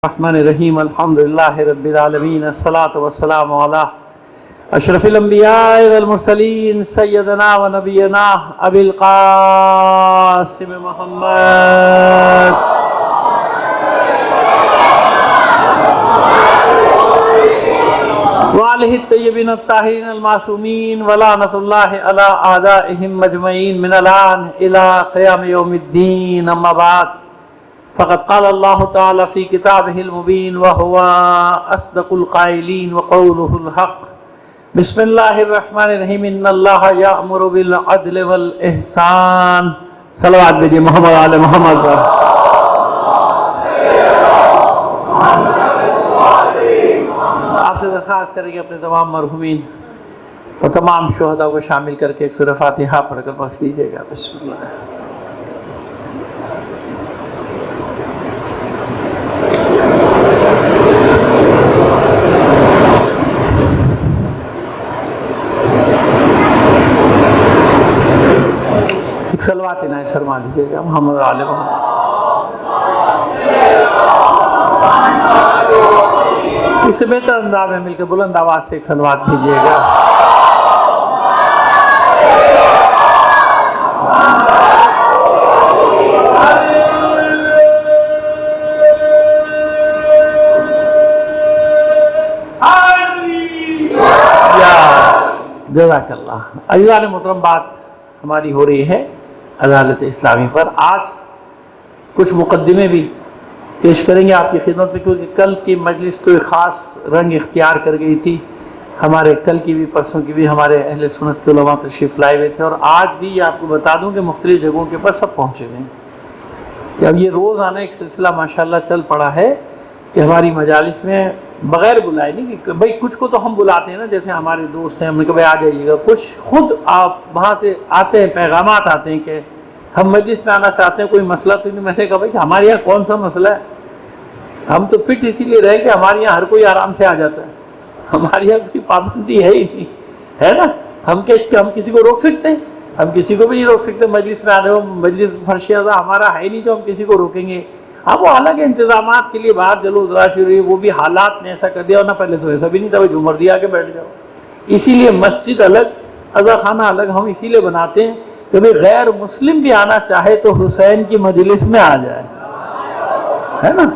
الرحمن الرحیم الحمد للہ رب العالمین الصلاۃ والسلام علی اشرف الانبیاء والمرسلین سیدنا و نبینا ابی القاسم محمد وآلہ الطیبین الطاہرین المعصومین ولعنۃ اللہ علی اعدائہم مجمعین من الآن الی قیام یوم الدین اما بعد فقد قال اللہ تعالی فی کتابہ المبین وہو اصدق القائلین وقولہ الحق بسم اللہ الرحمن الرحیم ان اللہ یأمر بالعدل والاحسان صلوات بھیجئے محمد آل محمد آپ سے درخواست کریں گے اپنے تمام مرحومین اور تمام شہداء کو شامل کر کے ایک سورہ فاتحہ پڑھ کر بخش دیجیے گا. بسم اللہ. ایک صلوات عنایت فرما دیجیے گا محمد آل محمد. اس سے بہتر انداز میں مل کے بلند آواز سے ایک صلوات بھیجیے گا. جزاک اللہ. عزیزان محترم، بات ہماری ہو رہی ہے عدالت اسلامی پر. آج کچھ مقدمے بھی پیش کریں گے آپ کی خدمت میں، کیونکہ کل کی مجلس تو ایک خاص رنگ اختیار کر گئی تھی. ہمارے کل کی بھی پرسوں کی بھی ہمارے اہل سنت کے علماء تشریف لائے ہوئے تھے، اور آج بھی آپ کو بتا دوں کہ مختلف جگہوں کے پر سب پہنچے ہوئے ہیں. کہ اب یہ روز آنا ایک سلسلہ ماشاءاللہ چل پڑا ہے کہ ہماری مجالس میں بغیر بلائے نہیں، کہ بھائی کچھ کو تو ہم بلاتے ہیں نا، جیسے ہمارے دوست ہیں، ہم نے کہا بھائی آ جائیے گا. کچھ خود آپ وہاں سے آتے ہیں، پیغامات آتے ہیں کہ ہم مجلس میں آنا چاہتے ہیں، کوئی مسئلہ تو نہیں. میں نے کہا بھائی ہمارے یہاں کون سا مسئلہ ہے، ہم تو فٹ اسی لیے رہے کہ ہمارے یہاں ہر کوئی آرام سے آ جاتا ہے. ہمارے یہاں کوئی پابندی ہے ہی نہیں، ہے نا. ہم کسی کو روک سکتے ہیں؟ ہم کسی کو بھی نہیں روک سکتے. مجلس میں آنے ہو، مجلس فرش اعضاء ہمارا ہے نہیں جو ہم کسی کو روکیں گے. اب وہ الگ انتظامات کے لیے باہر چلو ذرا شروع، وہ بھی حالات نے ایسا کر دیا. اور نہ پہلے تو ایسا بھی نہیں تھا، جو مرضی آ کے بیٹھ جاؤ. اسی لیے مسجد الگ، عزا خانہ الگ ہم اسی لیے بناتے ہیں کہ بھئی غیر مسلم بھی آنا چاہے تو حسین کی مجلس میں آ جائے، ہے نا.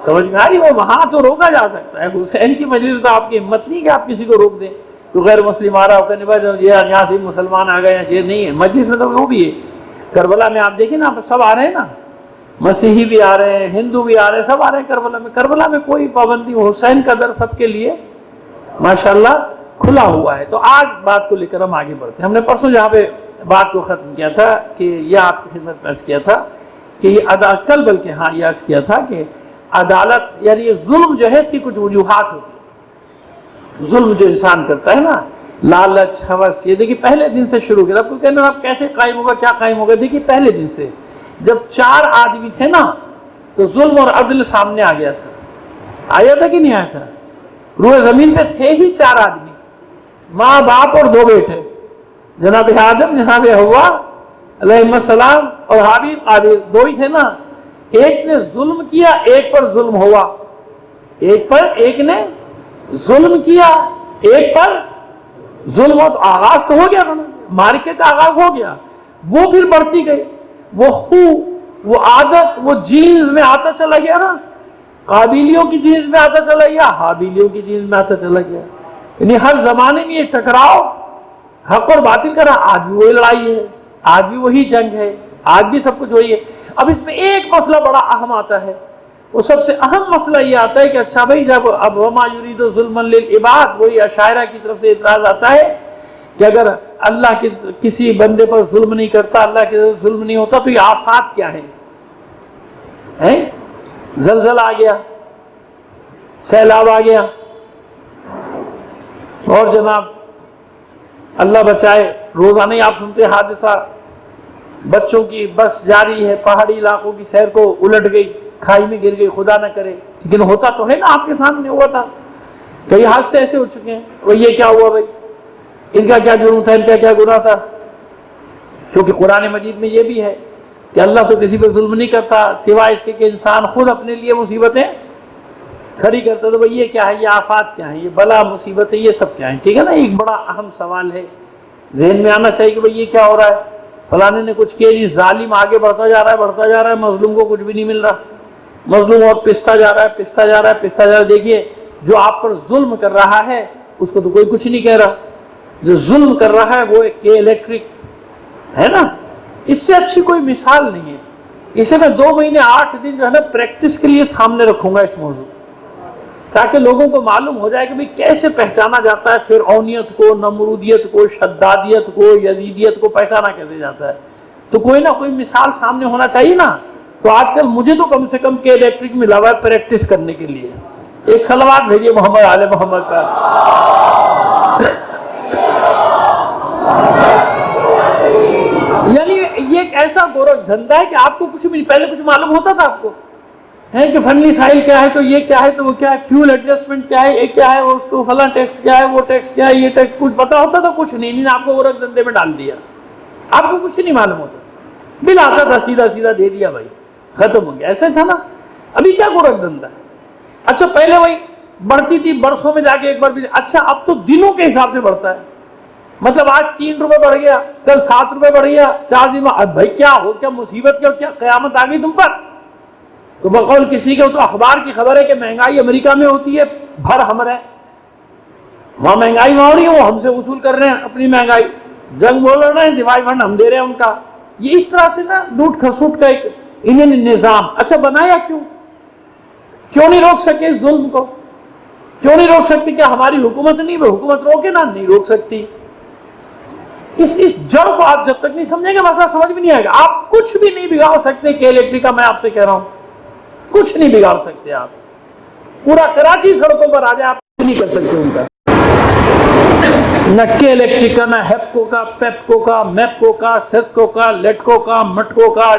سمجھ میں آئی؟ وہ وہاں تو روکا جا سکتا ہے، حسین کی مجلس تو آپ کی ہمت نہیں کہ آپ کسی کو روک دیں. تو غیر مسلم آ رہا ہو کہنے بھائی یہاں سے مسلمان آ گئے، شیر نہیں ہے. مجلس میں تو وہ بھی ہے. کربلا میں آپ دیکھیں نا، سب آ رہے ہیں نا، مسیحی بھی آ رہے ہیں، ہندو بھی آ رہے ہیں، سب آ رہے ہیں کربلا میں. کربلا میں کوئی پابندی، حسین کا در سب کے لیے ماشاءاللہ کھلا ہوا ہے. تو آج بات کو لے کر ہم آگے بڑھتے ہیں. ہم نے پرسوں جہاں پہ بات کو ختم کیا تھا کہ یہ آپ کی خدمت میں عرض کیا تھا کہ یہ کل بلکہ یہ عرض کیا تھا کہ عدالت یعنی یہ ظلم جو ہے اس کی کچھ وجوہات ہوتی ہیں. ظلم جو انسان کرتا ہے نا، لالچ، ہوس، یہ دیکھیے پہلے دن سے شروع کیا. آپ کو کہنا اب کیسے قائم ہوگا، کیا قائم ہوگا؟ دیکھیے پہلے دن سے جب 4 آدمی تھے نا تو ظلم اور عدل سامنے آ گیا تھا. آیا تھا کہ نہیں آیا تھا؟ روئے زمین پہ تھے ہی 4 آدمی، ماں باپ اور 2 بیٹے، جناب آدم، جناب حوا علیہ السلام، اور حابیل قابیل. 2 ہی تھے نا. ایک نے ظلم کیا، ایک پر ظلم ہوا. ایک نے ظلم کیا، ایک پر ظلم ہو. تو آغاز تو ہو گیا تھا نا، مارکے کا آغاز ہو گیا. وہ پھر بڑھتی گئی، وہ وہ عادت، وہ جینز میں آتا چلا گیا نا. قابیلیوں کی جینز میں آتا چلا گیا، حابیلیوں کی جینز میں آتا چلا گیا. یعنی ہر زمانے میں یہ ٹکراؤ حق اور باطل کا رہا. آج بھی وہی لڑائی ہے، آج بھی وہی جنگ ہے، آج بھی سب کچھ وہی ہے. اب اس میں ایک مسئلہ بڑا اہم آتا ہے. وہ سب سے اہم مسئلہ یہ آتا ہے کہ اچھا بھائی جب اب وما یرید ظلما للعباد، وہی اشاعرہ کی طرف سے اعتراض آتا ہے کہ اگر اللہ کے کسی بندے پر ظلم نہیں کرتا، اللہ کے ظلم نہیں ہوتا، تو یہ آفات کیا ہے؟ زلزلہ آ گیا، سیلاب آ گیا، اور جناب اللہ بچائے روزانہ ہی آپ سنتے حادثہ، بچوں کی بس جاری ہے، پہاڑی علاقوں کی سیر کو الٹ گئی، کھائی میں گر گئی، خدا نہ کرے. لیکن ہوتا تو ہے نا، آپ کے سامنے ہوا تھا. کئی حادثے ایسے ہو چکے ہیں. وہ یہ کیا ہوا بھائی؟ ان کا کیا جرم تھا، ان کا کیا گناہ تھا؟ کیونکہ قرآن مجید میں یہ بھی ہے کہ اللہ تو کسی پہ ظلم نہیں کرتا سوائے اس کے کہ انسان خود اپنے لیے مصیبتیں کھڑی کرتا تو بھائی یہ کیا ہے، یہ آفات کیا ہے، یہ بلا مصیبت ہے، یہ سب کیا ہے، ٹھیک ہے نا. ایک بڑا اہم سوال ہے ذہن میں آنا چاہیے کہ بھائی یہ کیا ہو رہا ہے، فلانے نے کچھ کیا نہیں، ظالم آگے بڑھتا جا رہا ہے، بڑھتا جا رہا ہے، مظلوم کو کچھ بھی نہیں مل رہا، مظلوم اور پستا جا رہا ہے، پستا جا رہا ہے، پستا جا رہا ہے. دیکھیے جو آپ پر ظلم کر رہا ہے اس کو تو کوئی کچھ نہیں کہہ رہا، جو ظلم کر رہا ہے وہ ایک الیکٹرک ہے نا. اس سے اچھی کوئی مثال نہیں ہے. اسے میں 2 مہینے 8 دن جو ہے نا پریکٹس کے لیے سامنے رکھوں گا اس موضوع، تاکہ لوگوں کو معلوم ہو جائے کہ بھئی کیسے پہچانا جاتا ہے فرعونیت کو، نمرودیت کو، شدادیت کو، یزیدیت کو پہچانا کیسے جاتا ہے. تو کوئی نہ کوئی مثال سامنے ہونا چاہیے نا. تو آج کل مجھے تو کم سے کم کے الیکٹرک ملا ہوا ہے پریکٹس کرنے کے لیے. ایک صلوات بھیجیے محمد آل محمد کا. یعنی یہ ایک ایسا گورکھ دھندا ہے کہ آپ کو کچھ بھی پہلے کچھ معلوم ہوتا تھا آپ کو ہے کہ فنی سائل کیا ہے تو یہ کیا ہے تو وہ کیا ہے، فیول ایڈجسٹمنٹ کیا ہے، یہ کیا ہے، اس کو فلاں ٹیکس کیا ہے، وہ ٹیکس کیا ہے، یہ ٹیکس کچھ پتا ہوتا تھا؟ کچھ نہیں. انہوں نے آپ کو گورکھ دھندے میں ڈال دیا، آپ کو کچھ نہیں معلوم ہوتا، بل آتا تھا سیدھا سیدھا دے دیا بھائی ختم ہو گیا. ایسا تھا نا. ابھی کیا گورکھ دھندا ہے؟ اچھا پہلے وہی بڑھتی تھی برسوں میں جا کے ایک بار بھی. اچھا اب تو دنوں کے حساب سے بڑھتا ہے. مطلب آج 3 روپے بڑھ گیا، کل 7 روپے بڑھ گیا، 4 دن میں. اب بھائی کیا ہو، کیا مصیبت، کیا قیامت آ گئی تم پر؟ تو بقول کسی کے تو اخبار کی خبر ہے کہ مہنگائی امریکہ میں ہوتی ہے بھر ہمر ہے، وہاں مہنگائی میں ہو رہی ہے، وہ ہم سے وصول کر رہے ہیں اپنی مہنگائی، جنگ بول رہے ہیں، دفاعی فنڈ ہم دے رہے ہیں ان کا. یہ اس طرح سے نا لوٹ کھسوٹ کا ایک انہوں نے نظام اچھا بنایا. کیوں نہیں روک سکے اس ظلم کو؟ کیوں نہیں روک سکتی؟ کیا ہماری حکومت نہیں؟ حکومت روکے نا، نہیں روک سکتی. اس جڑ کو آپ جب تک نہیں سمجھیں گے مسئلہ سمجھ بھی نہیں آئے گا. آپ کچھ بھی نہیں بگاڑ سکتے کہ الیکٹرک کا، میں آپ سے کہہ رہا ہوں کچھ نہیں بگاڑ سکتے. آپ پورا کراچی سڑکوں پر آ جائے، آپ کچھ نہیں کر سکتے ان کا. نہ کے الیکٹرک کا، نہ ہیپکو کا، پیپکو کا، میپکو کا، سیسکو کا، لیٹکو کا، مٹکو کا،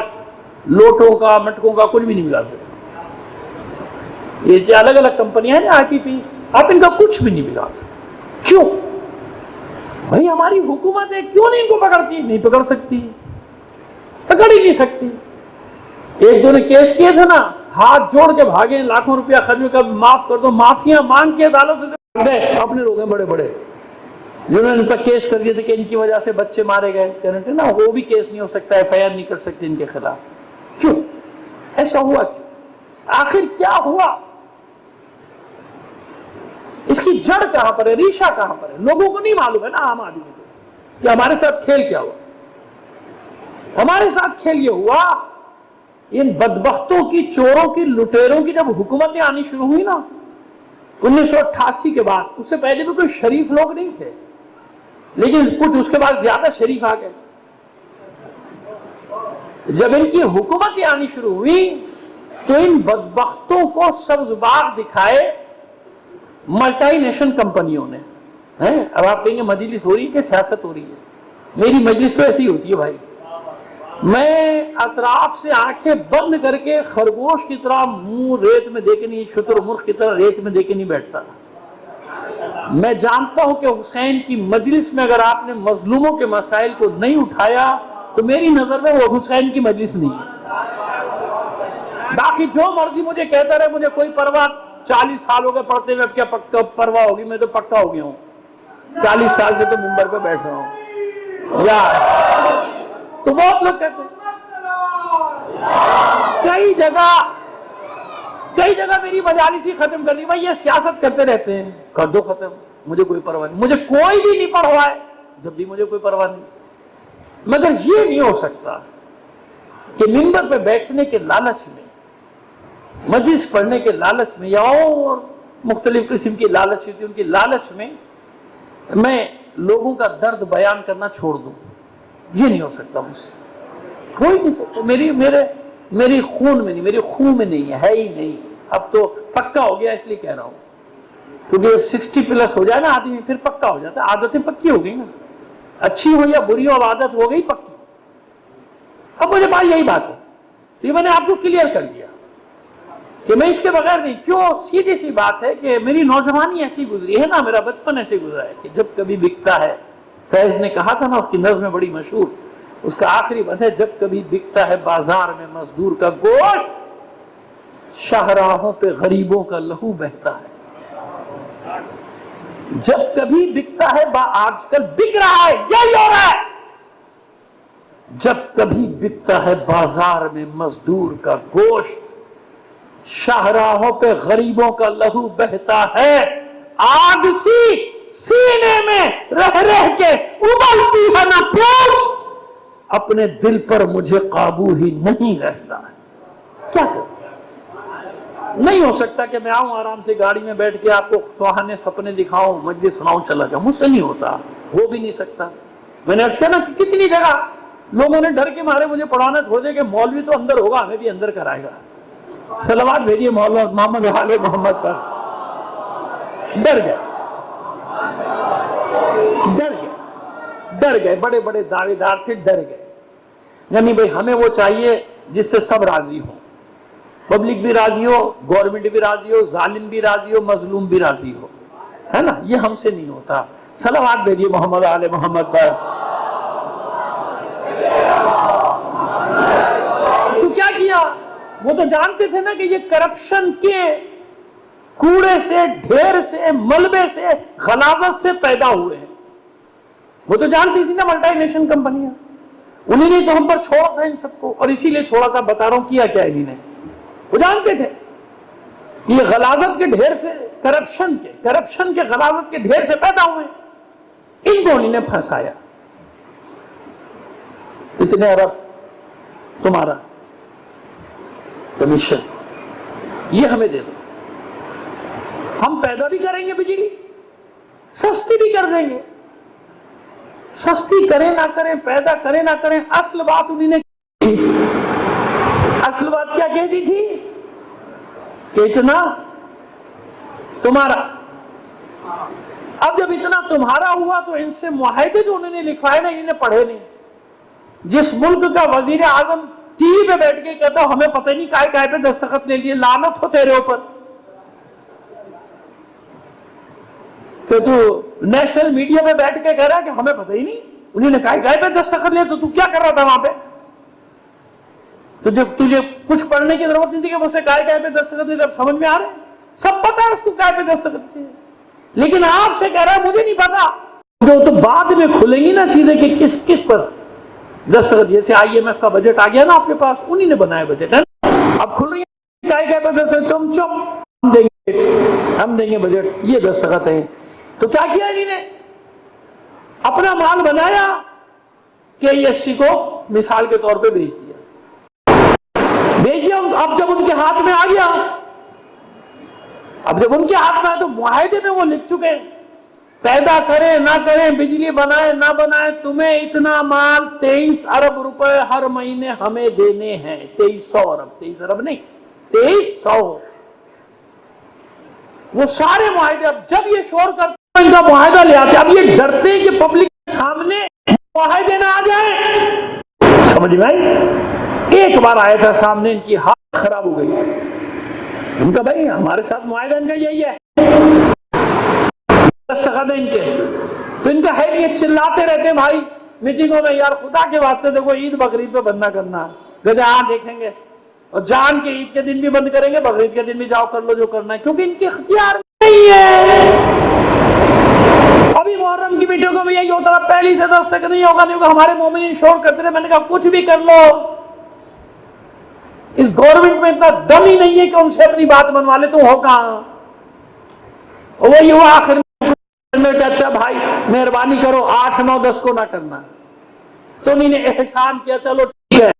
لوٹو کا، مٹکو کا، کچھ بھی نہیں بگاڑ سکتے. یہ جو الگ الگ کمپنیاں ہیں نا آئی پی پیز، آپ ان کا کچھ بھی نہیں بگاڑ سکتے. کیوں بھائی؟ ہماری حکومت ہے، کیوں نہیں ان کو پکڑتی؟ نہیں پکڑ سکتی، پکڑ ہی نہیں سکتی. ایک دو نے کیس کیے تھے نا، ہاتھ جوڑ کے بھاگے، لاکھوں روپیہ خرچ کر معاف کر دو، معافیاں مانگ کے عدالت سے. اپنے لوگ ہیں بڑے بڑے جنہوں نے ان پر کیس کر دیے تھے کہ ان کی وجہ سے بچے مارے گئے، کہتے نا وہ بھی کیس نہیں ہو سکتا، ایف آئی آر نہیں کر سکتے ان کے خلاف. کیوں ایسا ہوا؟ کیوں؟ آخر کیا ہوا؟ اس کی جڑ کہاں پر ہے، ریشہ کہاں پر ہے؟ لوگوں کو نہیں معلوم ہے نا، عام آدمی کو، کہ ہمارے ساتھ کھیل کیا ہوا. ہمارے ساتھ کھیل یہ ہوا، ان بدبختوں کی، چوروں کی، لٹیروں کی جب حکومتیں آنی شروع ہوئی نا 1988 کے بعد، اس سے پہلے بھی کوئی شریف لوگ نہیں تھے، لیکن کچھ اس کے بعد زیادہ شریف آ گئے. جب ان کی حکومتیں آنی شروع ہوئی تو ان بدبختوں کو سبز باغ دکھائے ملٹی نیشنل کمپنیوں نے. اب آپ کہیں گے مجلس ہو رہی ہے کہ سیاست ہو رہی ہے؟ میری مجلس تو ایسی ہوتی ہے بھائی. میں اطراف سے آنکھیں بند کر کے خرگوش کی طرح منہ ریت میں دے کے نہیں، شتر مرغ کی طرح ریت میں دے کے نہیں بیٹھتا. میں جانتا ہوں کہ حسین کی مجلس میں اگر آپ نے مظلوموں کے مسائل کو نہیں اٹھایا تو میری نظر میں وہ حسین کی مجلس نہیں ہے. باقی جو مرضی مجھے کہتا رہے، مجھے کوئی پرواہ. 40 سال ہو گئے پڑھتے ہوئے، اب کیا پکا پرواہ ہوگی؟ میں تو پکا ہو گیا ہوں، 40 سال سے تو منبر پہ بیٹھ رہا ہوں یار. تو بہت لوگ کہتے ہیں، کئی جگہ میری مجالس ہی ختم کر دی. بھائی یہ سیاست کرتے رہتے ہیں، کر دو ختم، مجھے کوئی پرواہ نہیں، مجھے کوئی بھی نہیں پرواہ ہے جب بھی مجھے کوئی پرواہ نہیں. مگر یہ نہیں ہو سکتا کہ منبر پہ بیٹھنے کے لالچ میں، مجلس پڑھنے کے لالچ میں، یا اور مختلف قسم کی لالچ ہوتی ہے، ان کی لالچ میں میں لوگوں کا درد بیان کرنا چھوڑ دوں. یہ نہیں ہو سکتا مجھ سے، کوئی نہیں سکتا. میری خون میں نہیں، میری خون میں نہیں ہے ہی نہیں. اب تو پکا ہو گیا اس لیے کہہ رہا ہوں، کیونکہ 60 پلس ہو جائے نا آدمی پھر پکا ہو جاتا ہے. عادتیں پکی ہو گئی نا، اچھی ہو یا بری ہو، عادت ہو گئی پکی. اب مجھے بات یہی بات ہے، یہ میں نے آپ کو کلیئر کر دیا کہ میں اس کے بغیر نہیں. کیوں؟ سیدھی سی بات ہے کہ میری نوجوانی ایسی گزری ہے نا، میرا بچپن ایسے گزرا ہے کہ جب کبھی بکتا ہے، فیض نے کہا تھا نا، اس کی نظم بڑی مشہور، اس کا آخری بند ہے، جب کبھی بکتا ہے بازار میں مزدور کا گوشت شاہراہوں پہ غریبوں کا لہو بہتا ہے. جب کبھی بکتا ہے آج کل بک رہا ہے، یہی ہو رہا ہے، جب کبھی بکتا ہے بازار میں مزدور کا گوشت، شاہراہوں پہ غریبوں کا لہو بہتا ہے. آگ سی سینے میں رہ رہ کے ابلتی ہے نہ پوچھ، اپنے دل پر مجھے قابو ہی نہیں رہتا ہے. کیا کروں؟ نہیں ہو سکتا کہ میں آؤں آرام سے گاڑی میں بیٹھ کے آپ کو سہانے سپنے دکھاؤں، مجلس سناؤں، چلا جاؤں. مجھ سے نہیں ہوتا، ہو بھی نہیں سکتا. میں نے عرض کیا نا کہ کتنی جگہ لوگوں نے ڈر کے مارے مجھے پڑھانا چھوڑ دیا کہ مولوی تو اندر ہوگا، ہمیں بھی اندر کرائے گا. صلوات بھیجیے مولانا محمد آل محمد پر. ڈر گئے، ڈر گئے. بڑے بڑے دعوے دار تھے، ڈر گئے. یعنی بھائی ہمیں وہ چاہیے جس سے سب راضی ہوں، پبلک بھی راضی ہو، گورنمنٹ بھی راضی ہو، ظالم بھی راضی ہو، مظلوم بھی راضی ہو، ہے نا. یہ ہم سے نہیں ہوتا. صلوات بھیجیے محمد آل محمد پر. تو کیا کیا؟ وہ تو جانتے تھے نا کہ یہ کرپشن کے کوڑے سے، ڈھیر سے، ملبے سے، غلاظت سے پیدا ہوئے ہیں. وہ تو جانتی تھی نا ملٹی نیشنل کمپنیاں. انہیں نے تو ہم پر چھوڑا تھا ان سب کو، اور اسی لیے چھوڑا تھا. بتا رہا ہوں کیا کیا انہیں نے. وہ جانتے تھے یہ غلاظت کے ڈھیر سے، کرپشن کے غلاظت کے ڈھیر سے پیدا ہوئے. ان کو انہیں نے پھنسایا. اتنے ارب تمہارا کمیشن، یہ ہمیں دے دو، ہم پیدا بھی کریں گے بجلی، سستی بھی کر دیں گے. سستی کریں نہ کریں، پیدا کریں نہ کریں، اصل بات انہیں نے کی. اصل بات کیا کہتی تھی کہ اتنا تمہارا. اب جب اتنا تمہارا ہوا تو ان سے معاہدے جو انہوں نے لکھوائے نا، انہیں پڑھے نہیں. جس ملک کا وزیر اعظم ٹی وی پہ بیٹھ کے کہتا ہمیں پتہ نہیں کائے پہ دستخط لے لیے، لعنت ہو تیرے اوپر کہ تو نیشنل میڈیا پہ بیٹھ کے کہہ رہا ہے کہ ہمیں پتہ ہی نہیں، انہوں نے کائے پہ دستخط لے. تو کیا کر رہا تھا وہاں پہ؟ تجھے کچھ پڑھنے کی ضرورت نہیں تھی کہ مجھ سے کائے پہ دستخط لے. اب سمجھ میں آ رہا ہے، سب پتا ہے اس کو کائے پہ دستخط چاہیے، لیکن آپ سے کہہ رہا ہے مجھے نہیں پتا. جو تو بعد میں کھلیں گی نا چیزیں کہ کس کس پر دستخط. جیسے IMF کا بجٹ آ گیا نا آپ کے پاس، انہی نے بنایا بجٹ ہے. اب کھل رہی ہے کائے پہ دستخط، تم چپ، ہم دیں گے بجٹ، یہ دستخط ہیں. تو کیا کیا انہوں نے؟ اپنا مال بنایا کہ KSC کو مثال کے طور پہ بیچ دیا. اب جب ان کے ہاتھ میں آ گیا، تو معاہدے میں وہ لکھ چکے ہیں پیدا کریں نہ کریں، بجلی بنائیں نہ بنائیں، تمہیں اتنا مال 23 ارب روپے ہر مہینے ہمیں دینے ہیں. 2300 ارب، 23 ارب نہیں، 2300. وہ سارے معاہدے اب جب یہ شور کرتے ان کا معاہدہ لے آتے. اب یہ ڈرتے ہیں کہ پبلک کے سامنے معاہدے نہ آ جائیں. سمجھ میں آئی؟ ایک بار آیا تھا سامنے، ان کی حالت خراب ہو گئی. ان کا بھائی ہمارے ساتھ معاہدہ ان کا یہی ہے، دستخط ان کے. تو ان کا ہے یہ چلاتے رہتے ہیں بھائی میٹنگوں میں، یار خدا کے واسطے دیکھو عید بقرعید پہ بند نہ کرنا. کہتے ہاں دیکھیں گے، اور جان کے عید کے دن بھی بند کریں گے، بقرعید کے دن بھی جاؤ کر لو جو کرنا ہے، کیونکہ ان کے اختیار نہیں ہے. ابھی محرم کی میٹنگوں میں یہی ہوتا تھا، پہلی سے 10 تک نہیں ہوگا، نہیں ہوگا. ہمارے مومنین شور کرتے رہے. میں نے کہا کچھ بھی کر لو، اس گورنمنٹ میں اتنا دم ہی نہیں ہے کہ ان سے اپنی بات منوا لے. تو ہو کہاں؟ وہی ہوا آخر میں کہ اچھا بھائی مہربانی کرو 8 9 10 کو نہ کرنا. تو انہوں نے احسان کیا، چلو ٹھیک ہے.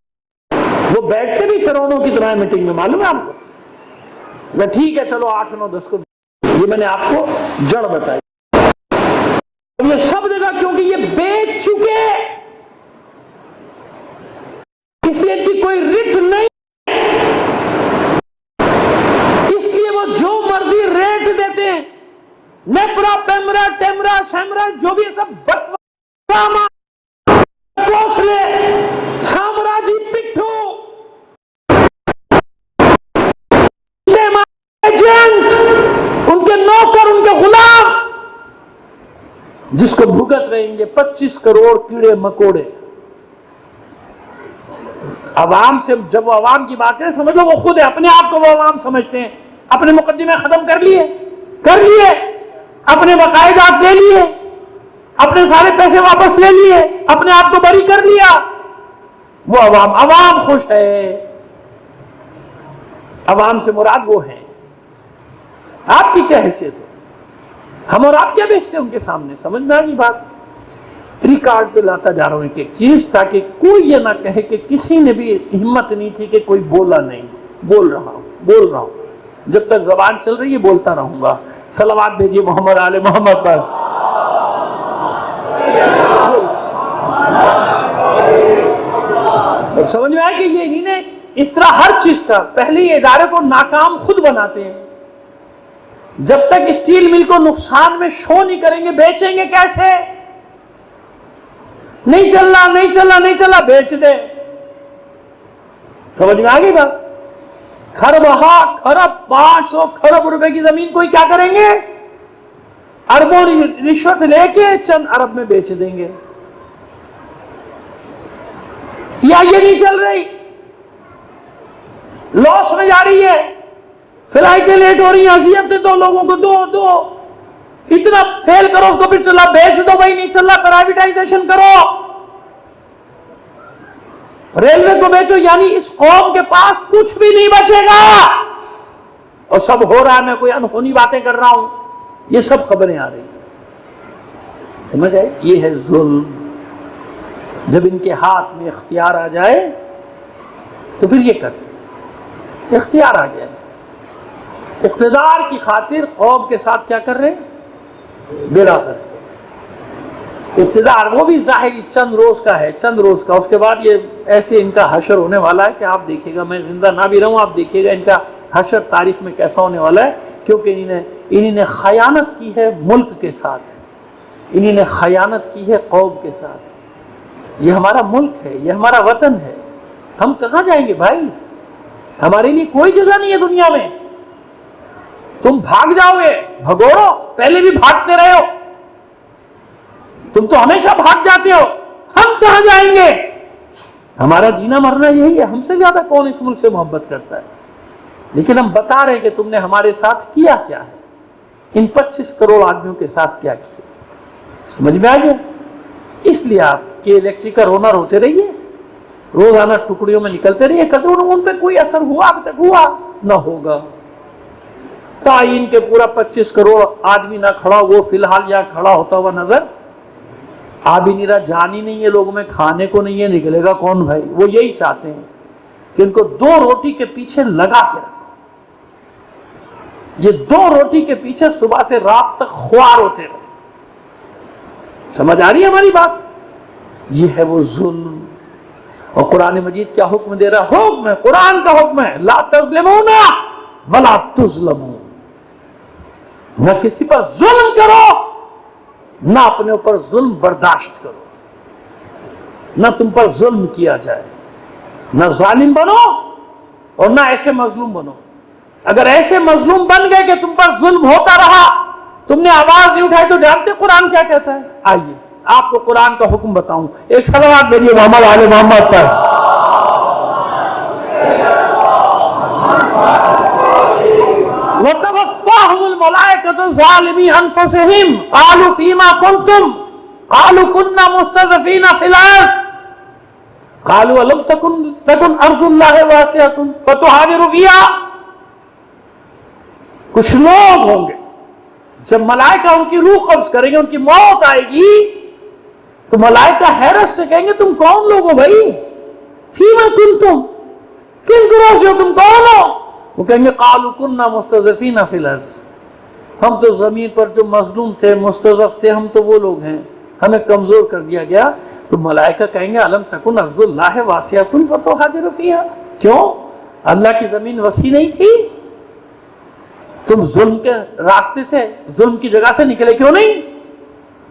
وہ بیٹھتے بھی فرعونوں کی طرح میٹنگ میں، معلوم ہے آپ کو. ٹھیک ہے چلو 8 9 10 کو. یہ میں نے آپ کو جڑ بتائی. یہ سب جگہ کیونکہ یہ بیچ چکے، اس لیے کی کوئی رٹ نہیں، اس لیے وہ جو مرضی ریٹ دیتے ہیں. نیپرا پیمرا ٹیمرا شیمرا جو بھی سب بکواسلے سامراجی پٹھو ایجنٹ، ان کے نوکر، ان کے غلام، جس کو بھگت رہیں گے 25 کروڑ کیڑے مکوڑے. عوام سے جب وہ عوام کی بات کریں سمجھ لو وہ خود ہے، اپنے آپ کو وہ عوام سمجھتے ہیں، اپنے مقدمے ختم کر لیے، اپنے باقاعدات لے لیے، اپنے سارے پیسے واپس لے لیے، اپنے آپ کو بری کر لیا۔ وہ عوام خوش ہے، عوام سے مراد وہ ہیں۔ آپ کی کیا حیثیت ہے؟ ہم اور آپ کیا بیچتے ہیں ان کے سامنے؟ سمجھ میں آ گئی بات؟ ریکارڈ پہ لاتا جا رہا ہوں ایک ایک چیز، تاکہ کوئی یہ نہ کہے کہ کسی نے بھی ہمت نہیں تھی کہ کوئی بولا نہیں۔ بول رہا ہوں، جب تک زبان چل رہی ہے بولتا رہوں گا۔ صلوات بھیجیے محمد آل محمد پر۔ اور سمجھ میں آئے کہ یہ انہی نے اس طرح ہر چیز کا پہلے یہ ادارے کو ناکام خود بناتے ہیں۔ جب تک اسٹیل مل کو نقصان میں شو نہیں کریں گے بیچیں گے کیسے؟ نہیں چل رہا بیچ دے۔ سمجھ میں آ گئی بات؟ خرب 500 کھرب روپے کی زمین کوئی کیا کریں گے؟ اربوں رشوت لے کے چند ارب میں بیچ دیں گے۔ یا یہ نہیں چل رہی، لاس میں جا رہی ہے، فلائٹیں لیٹ ہو رہی ہیں، اذیتیں دو لوگوں کو، دو اتنا فیل کرو اس کو، پھر چلا بیچ دو، بھائی نہیں چل رہا پرائیویٹائزیشن کرو، ریلوے کو بیچو۔ یعنی اس قوم کے پاس کچھ بھی نہیں بچے گا، اور سب ہو رہا ہے۔ میں کوئی انہونی باتیں کر رہا ہوں، یہ سب خبریں آ رہی ہیں۔ سمجھ آئے؟ یہ ہے ظلم۔ جب ان کے ہاتھ میں اختیار آ جائے تو پھر یہ کرتے، اختیار آ گیا، اقتدار کی خاطر قوم کے ساتھ کیا کر رہے ہیں؟ بیڑا کر رہے۔ اقتدار وہ بھی ظاہری چند روز کا ہے، اس کے بعد یہ ایسے ان کا حشر ہونے والا ہے کہ آپ دیکھیے گا، میں زندہ نہ بھی رہوں آپ دیکھیے گا ان کا حشر تاریخ میں کیسا ہونے والا ہے۔ کیونکہ انہی نے خیانت کی ہے ملک کے ساتھ، انہی نے خیانت کی ہے قوم کے ساتھ۔ یہ ہمارا ملک ہے، یہ ہمارا وطن ہے، ہم کہاں جائیں گے بھائی؟ ہمارے لیے کوئی جگہ نہیں ہے دنیا میں۔ تم بھاگ جاؤ گے، بھگوڑو، پہلے بھی بھاگتے رہے ہو، تم تو ہمیشہ بھاگ جاتے ہو، ہم کہاں جائیں گے؟ ہمارا جینا مرنا یہی ہے۔ ہم سے زیادہ کون اس ملک سے محبت کرتا ہے؟ لیکن ہم بتا رہے ہیں کہ تم نے ہمارے ساتھ کیا کیا ہے، ان 25 کروڑ آدمیوں کے ساتھ کیا کیا۔ سمجھ میں آ گیا؟ اس لیے آپ کے الیکٹری کا رونا روتے رہیے، روزانہ ٹکڑیوں میں نکلتے رہیے، کبھی ان پہ کوئی اثر ہوا؟ اب تک ہوا نہ ہوگا۔ تعین کے پورا 25 کروڑ آدمی نہ کھڑا، وہ فی الحال یہاں کھڑا ہوتا ہوا نظر آ بھی نہیں رہا، جان ہی نہیں ہے لوگوں میں، کھانے کو نہیں ہے، نکلے گا کون بھائی؟ وہ یہی چاہتے ہیں کہ ان کو 2 روٹی کے پیچھے لگا کے رکھو۔ یہ 2 روٹی کے پیچھے صبح سے رات تک خوار ہوتے رہے۔ سمجھ آ رہی ہے ہماری بات؟ یہ ہے وہ ظلم۔ اور قرآن مجید کیا حکم دے رہا؟ حکم ہے، قرآن کا حکم ہے، لا تظلمون ولا تظلمون۔ نہ کسی پر ظلم کرو، نہ اپنے اوپر ظلم برداشت کرو، نہ تم پر ظلم کیا جائے، نہ ظالم بنو اور نہ ایسے مظلوم بنو۔ اگر ایسے مظلوم بن گئے کہ تم پر ظلم ہوتا رہا، تم نے آواز نہیں اٹھائی، تو جانتے قرآن کیا کہتا ہے؟ آئیے آپ کو قرآن کا حکم بتاؤں، ایک صلوات بھیجیے محمد آل محمد پر۔ وَتَوَفَّاهُمُ الْمَلَائِكَةُ ظَالِمِي أَنفُسِهِمْ قَالُوا فِيمَا كُنتُمْ قَالُوا كُنَّا مُسْتَضْعَفِينَ فِي الْأَرْضِ قَالُوا أَلَمْ تَكُنْ أَرْضُ اللَّهِ وَاسِعَةً فَتُهَاجِرُوا فِيهَا۔ کچھ لوگ ہوں گے جب ملائکہ ان کی روح قبض کریں گے، ان کی موت آئے گی، تو ملائکہ حیرت سے کہیں گے تم کون لوگ ہو بھائی؟ فیما کنتم، کس گروہ سے ہو، تم کون ہو؟ وہ کہیں گے قالوا كنا مستضعفین فی الارض، ہم تو زمین پر جو مظلوم تھے، مستضعف تھے، ہم تو وہ لوگ ہیں، ہمیں کمزور کر دیا گیا۔ تو ملائکہ کہیں گے الم تکن ارض اللہ واسعۃ فتہاجروا فیہا، کیوں اللہ کی زمین وسیع نہیں تھی؟ تم ظلم کے راستے سے، ظلم کی جگہ سے نکلے کیوں نہیں؟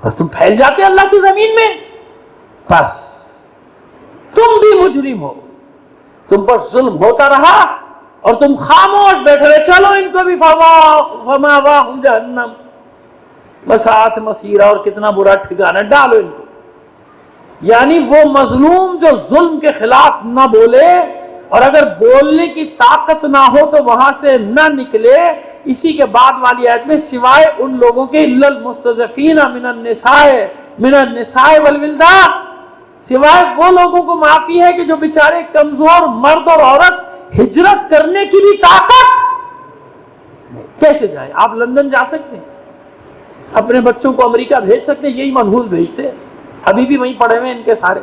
بس تم پھیل جاتے اللہ کی زمین میں، بس تم بھی مجرم ہو، تم پر ظلم ہوتا رہا اور تم خاموش بیٹھے رہے، چلو ان کو بھی فماواہم جہنم وساءت مصیرا، اور کتنا برا ٹھکانہ، ڈالو ان کو۔ یعنی وہ مظلوم جو ظلم کے خلاف نہ بولے، اور اگر بولنے کی طاقت نہ ہو تو وہاں سے نہ نکلے. اسی کے بعد والی آیت میں سوائے ان لوگوں کے الا المستضعفین من النساء والولدان، سوائے وہ لوگوں کو معافی ہے کہ جو بیچارے کمزور مرد اور عورت ہجرت کرنے کی بھی طاقت کیسے جائے. آپ لندن جا سکتے ہیں، اپنے بچوں کو امریکہ بھیج سکتے ہیں، یہی منحوس بھیجتے ہیں، ابھی بھی وہیں پڑے ہوئے ہیں ان کے سارے.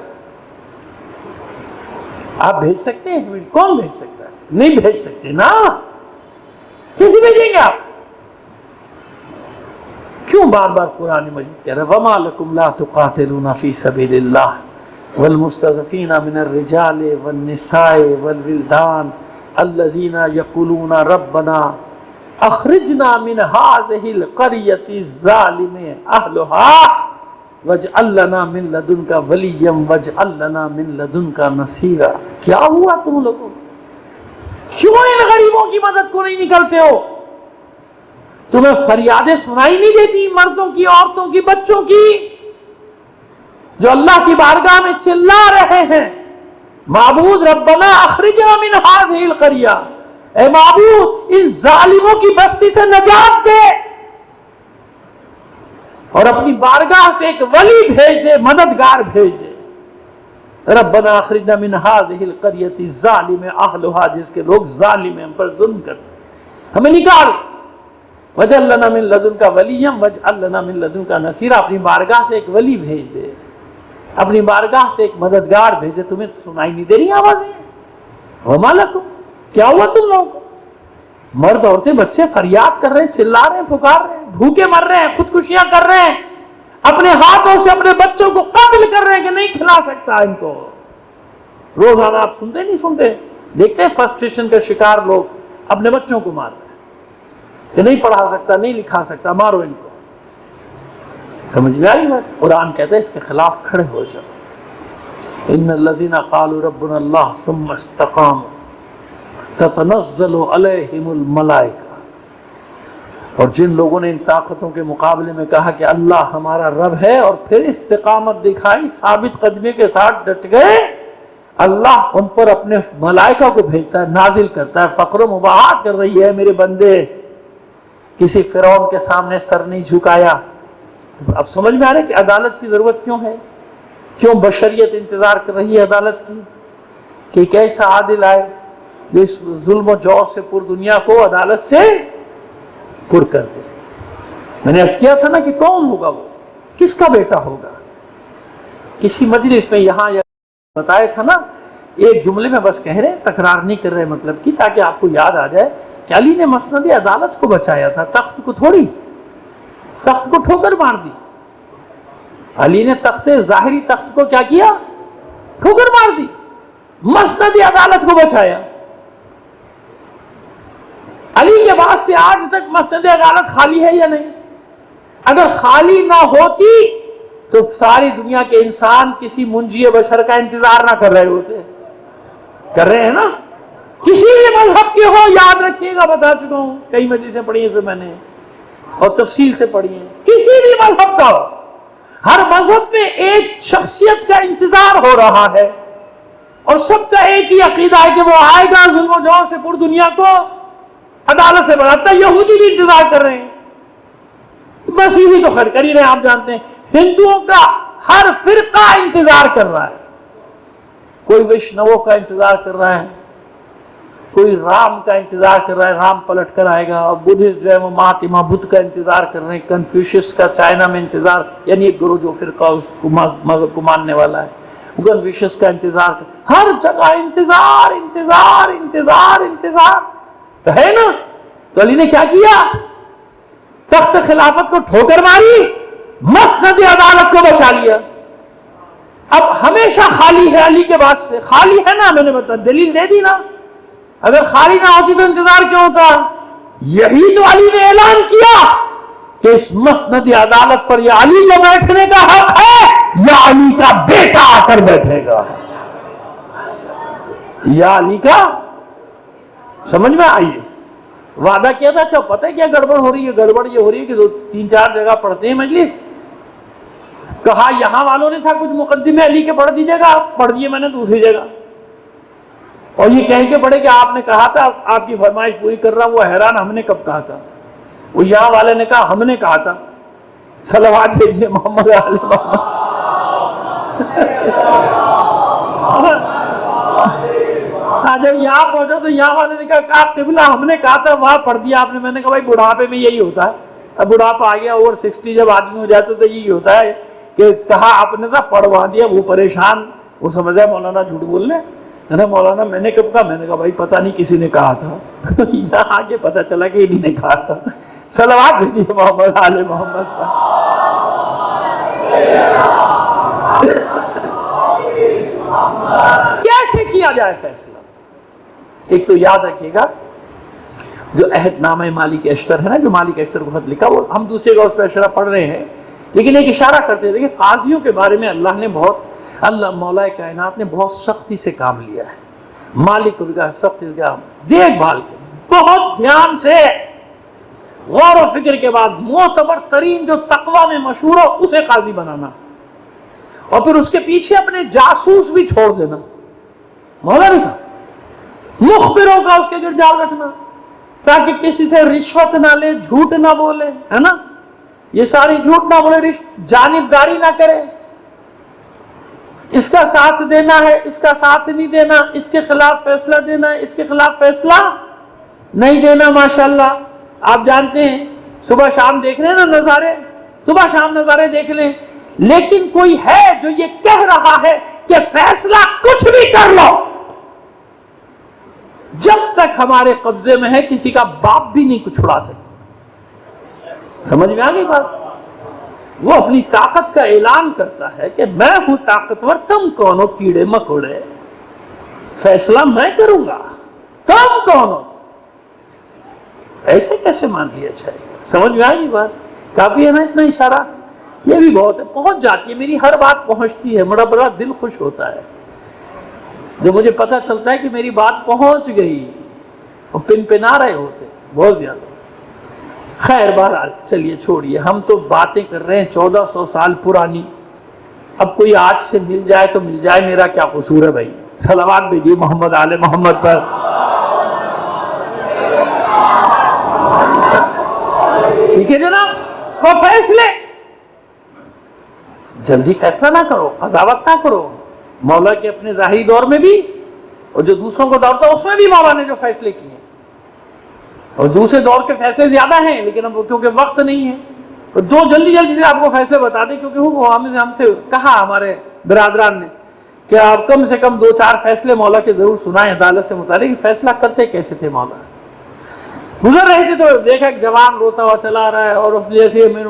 آپ بھیج سکتے ہیں؟ کون بھیج سکتا ہے؟ نہیں بھیج سکتے نا. کیسے بھیجیں گے آپ؟ کیوں بار بار قرآن مجید کہہ رہا ہے وَمَا لَكُمْ لَا تُقَاتِلُونَ فِي سَبِيلِ اللَّهِ وَالْمُسْتَضْعَفِينَ مِنَ الرِّجَالِ وَالنِّسَاءِ وَالْوِلْدَانِ الَّذِينَ يَقُولُونَ رَبَّنَا أَخْرِجْنَا مِنْ هَٰذِهِ الْقَرْيَةِ الظَّالِمِ أَهْلُهَا وَاجْعَل لَّنَا مِن لَّدُنكَ وَلِيًّا وَاجْعَل لَّنَا مِن لَّدُنكَ نَصِيرًا. کیا ہوا تم لوگوں؟ کیوں ان غریبوں کی مدد کو نہیں نکلتے ہو؟ تمہیں فریادیں سنائی نہیں دیتی مردوں کی، عورتوں کی، بچوں کی، جو اللہ کی بارگاہ میں چلا رہے ہیں معبود ربنا اخرجنا من هذه القرية، اے معبود ان ظالموں کی بستی سے نجات دے، اور اپنی بارگاہ سے ایک ولی بھیج دے، مددگار بھیج دے. ربنا اخرجنا من هذه القرية الظالم اهلها، جس کے لوگ ظالم ہیں، ہم پر ظلم کرتے ہیں، ہمیں نکال. وَاجْعَل لَّنَا مِن لَّدُنكَ وَلِيًّا وَاجْعَل لَّنَا مِن لَّدُنكَ نَصِيرًا. اپنی بارگاہ سے ایک ولی بھیج دے، اپنی بارگاہ سے ایک مددگار بھیج دے. تمہیں سنائی نہیں دے رہی آوازیں؟ وَمَا لَكُمْ، کیا ہوا تم لوگوں کو؟ مرد عورتیں بچے فریاد کر رہے ہیں، چلا رہے ہیں، پکار رہے ہیں، بھوکے مر رہے ہیں، خودکشیاں کر رہے ہیں، اپنے ہاتھوں سے اپنے بچوں کو قتل کر رہے ہیں کہ نہیں کھلا سکتا ان کو. روزانہ آپ سنتے نہیں سنتے، دیکھتے ہیں فرسٹریشن کا شکار لوگ اپنے بچوں کو مار رہے ہیں کہ نہیں پڑھا سکتا، نہیں لکھا سکتا، مارو ان کو. سمجھ میں آئی بات؟ قرآن کہتا ہے اس کے خلاف کھڑے ہو جاؤ. ان الذين قالوا ربنا الله ثم استقاموا تتنزل عليهم الملائکہ. اور جن لوگوں نے ان طاقتوں کے مقابلے میں کہا کہ اللہ ہمارا رب ہے اور پھر استقامت دکھائی، ثابت قدمی کے ساتھ ڈٹ گئے، اللہ ان پر اپنے ملائکہ کو بھیجتا ہے، نازل کرتا ہے، فقر و مباحات کر رہی ہے میرے بندے. کسی فرعون کے سامنے سر نہیں جھکایا. اب سمجھ میں آ رہا ہے کہ عدالت کی ضرورت کیوں ہے، کیوں بشریت انتظار کر رہی ہے عدالت کی، کہ ایک ایسا عادل آئے جو اس ظلم و جور سے پور دنیا کو عدالت سے پر کر دے. میں نے عرض کیا تھا نا کہ کون ہوگا وہ، کس کا بیٹا ہوگا. کسی مجلس میں یہاں بتایا تھا نا، ایک جملے میں بس کہہ رہے ہیں، تکرار نہیں کر رہے مطلب کی، تاکہ آپ کو یاد آ جائے کہ علی نے مسند عدالت کو بچایا تھا، تخت کو تھوڑی. تخت کو ٹھوکر مار دی. علی نے ظاہری تخت کو کیا کیا؟ ٹھوکر مار دی. مسند عدالت کو بچایا. علی کے بعد سے آج تک مسند عدالت خالی ہے یا نہیں؟ اگر خالی نہ ہوتی تو ساری دنیا کے انسان کسی منجی بشر کا انتظار نہ کر رہے ہوتے. کر رہے ہیں نا، کسی بھی مذہب کے ہو. یاد رکھیے گا، بتا چکا ہوں، کئی مجلسیں پڑھی ہیں میں نے اور تفصیل سے پڑھی ہیں. کسی بھی مذہب کا ہو، ہر مذہب میں ایک شخصیت کا انتظار ہو رہا ہے اور سب کا ایک ہی عقیدہ ہے کہ وہ آئے گا، ظلم و جور سے پور دنیا کو عدالت سے بڑھاتا ہے. یہودی بھی انتظار کر رہے ہیں، مسیحی تو خیر کر ہی رہے ہیں، آپ جانتے ہیں. ہندوؤں کا ہر فرقہ انتظار کر رہا ہے. کوئی ویشنووں کا انتظار کر رہا ہے، کوئی رام کا انتظار کر رہا ہے، رام پلٹ کر آئے گا. اور بدھسٹ جو ہے وہ مہاتما بدھ کا انتظار کر رہے ہیں. کنفیوشس کا چائنا میں انتظار، یعنی ایک گرو جو فرقہ اس کو مذہب کو ماننے والا ہے، کنفیوشس کا انتظار. ہر جگہ انتظار انتظار انتظار انتظار تو ہے نا. تو علی نے کیا کیا؟ تخت خلافت کو ٹھوکر ماری، مسند عدالت کو بچا لیا. اب ہمیشہ خالی ہے علی کے بعد سے. خالی ہے نا، میں نے بتا دلیل دے دی نا. اگر خالی نہ ہوتی تو انتظار کیوں ہوتا؟ یہی تو علی نے اعلان کیا کہ اس مسند عدالت پر یا علی کو بیٹھنے کا حق ہے یا علی کا بیٹا آ کر بیٹھے گا. یا علی کا، سمجھ میں آئیے. وعدہ کیا تھا. اچھا پتہ ہے کیا گڑبڑ ہو رہی ہے؟ گڑبڑ یہ ہو رہی ہے کہ 2-3-4 جگہ پڑھتے ہیں مجلس، کہا یہاں والوں نے تھا کچھ مقدمے علی کے پڑھ دیجیے گا، آپ پڑھ دیے میں نے دوسری جگہ، اور یہ کہہ کے پڑھے کہ آپ نے کہا تھا آپ کی فرمائش پوری کر رہا ہوں۔ وہ حیران ہم نے کب کہا تھا؟ وہ یہاں والے نے کہا ہم نے کہا تھا۔ صلوات بھیجیے محمد علی محمد۔ جب یہاں پہنچا تو یہاں والے نے کہا قبلہ ہم نے کہا تھا، وہاں پڑھ دیا آپ نے۔ میں نے کہا بھائی بڑھاپے میں یہی ہوتا ہے، اب بڑھاپا آ گیا اوور 60 جب آدمی ہو جاتا تو یہی ہوتا ہے کہ کہا آپ نے تھا پڑھوا دیا۔ وہ پریشان، وہ سمجھ رہا مولانا جھوٹ بول رہے ہیں، مولانا میں نے کب کہا؟ میں نے کہا بھائی پتہ نہیں کسی نے کہا تھا۔ یہاں آگے پتہ چلا کہ انہی نے کہا تھا۔ صلوات بھیجیے محمد آل محمد پر۔ کیسے کیا جائے فیصلہ؟ ایک تو یاد رکھیے گا جو عہد نامہ مالک اشتر ہے نا، جو مالک اشتر کو خط لکھا، وہ ہم دوسرے کا اس پہ اشارہ پڑھ رہے ہیں، لیکن ایک اشارہ کرتے تھے کہ قاضیوں کے بارے میں اللہ مولا کائنات نے بہت سختی سے کام لیا ہے۔ مالک کو بھی کہا سختی سے کام، دیکھ بھال کے بہت دھیان سے غور و فکر کے بعد معتبر ترین جو تقوی میں مشہور ہو اسے قاضی بنانا، اور پھر اس کے پیچھے اپنے جاسوس بھی چھوڑ دینا۔ مولا نے کہا مخبروں کا اس کے گرد جال رکھنا تاکہ کسی سے رشوت نہ لے، جھوٹ نہ بولے، ہے نا، یہ ساری جھوٹ نہ بولے، جانبداری نہ کرے، اس کا ساتھ دینا ہے، اس کا ساتھ نہیں دینا، اس کے خلاف فیصلہ دینا ہے، اس کے خلاف فیصلہ نہیں دینا۔ ماشاءاللہ آپ جانتے ہیں صبح شام دیکھ رہے ہیں نا نظارے، صبح شام نظارے دیکھ لیں، لیکن کوئی ہے جو یہ کہہ رہا ہے کہ فیصلہ کچھ بھی کر لو، جب تک ہمارے قبضے میں ہے کسی کا باپ بھی نہیں کچھ چھڑا سکتا۔ سمجھ میں آ گئی بات؟ وہ اپنی طاقت کا اعلان کرتا ہے کہ میں ہوں طاقتور، تم کون ہو کیڑے مکوڑے، فیصلہ میں کروں گا، تم کون ہو؟ ایسے کیسے مان لیا جائے؟ سمجھ میں آ گئی بات؟ کافی ہے نا اتنا اشارہ؟ یہ بھی بہت ہے، پہنچ جاتی ہے، میری ہر بات پہنچتی ہے، بڑا دل خوش ہوتا ہے جو مجھے پتہ چلتا ہے کہ میری بات پہنچ گئی، اور پنا رہے ہوتے بہت زیادہ۔ خیر بہرحال چلیے چھوڑیے، ہم تو باتیں کر رہے ہیں 1400 سال پرانی، اب کوئی آج سے مل جائے تو مل جائے، میرا کیا قصور ہے بھائی؟ صلوات بھیجیے محمد آل محمد پر۔ ٹھیک ہے جناب، وہ فیصلے جلدی فیصلہ نہ کرو، قضاوت نہ کرو۔ مولا کے اپنے ظاہری دور میں بھی اور جو دوسروں کو دور تھا اس میں بھی مولا نے جو فیصلے کیے، اور دوسرے دور کے فیصلے زیادہ ہیں، لیکن اب کیونکہ وقت نہیں ہے تو دو جلدی سے آپ کو فیصلے بتا دیں، کیونکہ وہ ہم سے کہا ہمارے برادران نے کہ آپ کم سے کم 2-4 فیصلے مولا کے ضرور سنائیں عدالت سے متعلق، فیصلہ کرتے کیسے تھے مولا۔ گزر رہے تھے تو دیکھا ایک جوان روتا ہوا چلا رہا ہے، اور جیسے امیر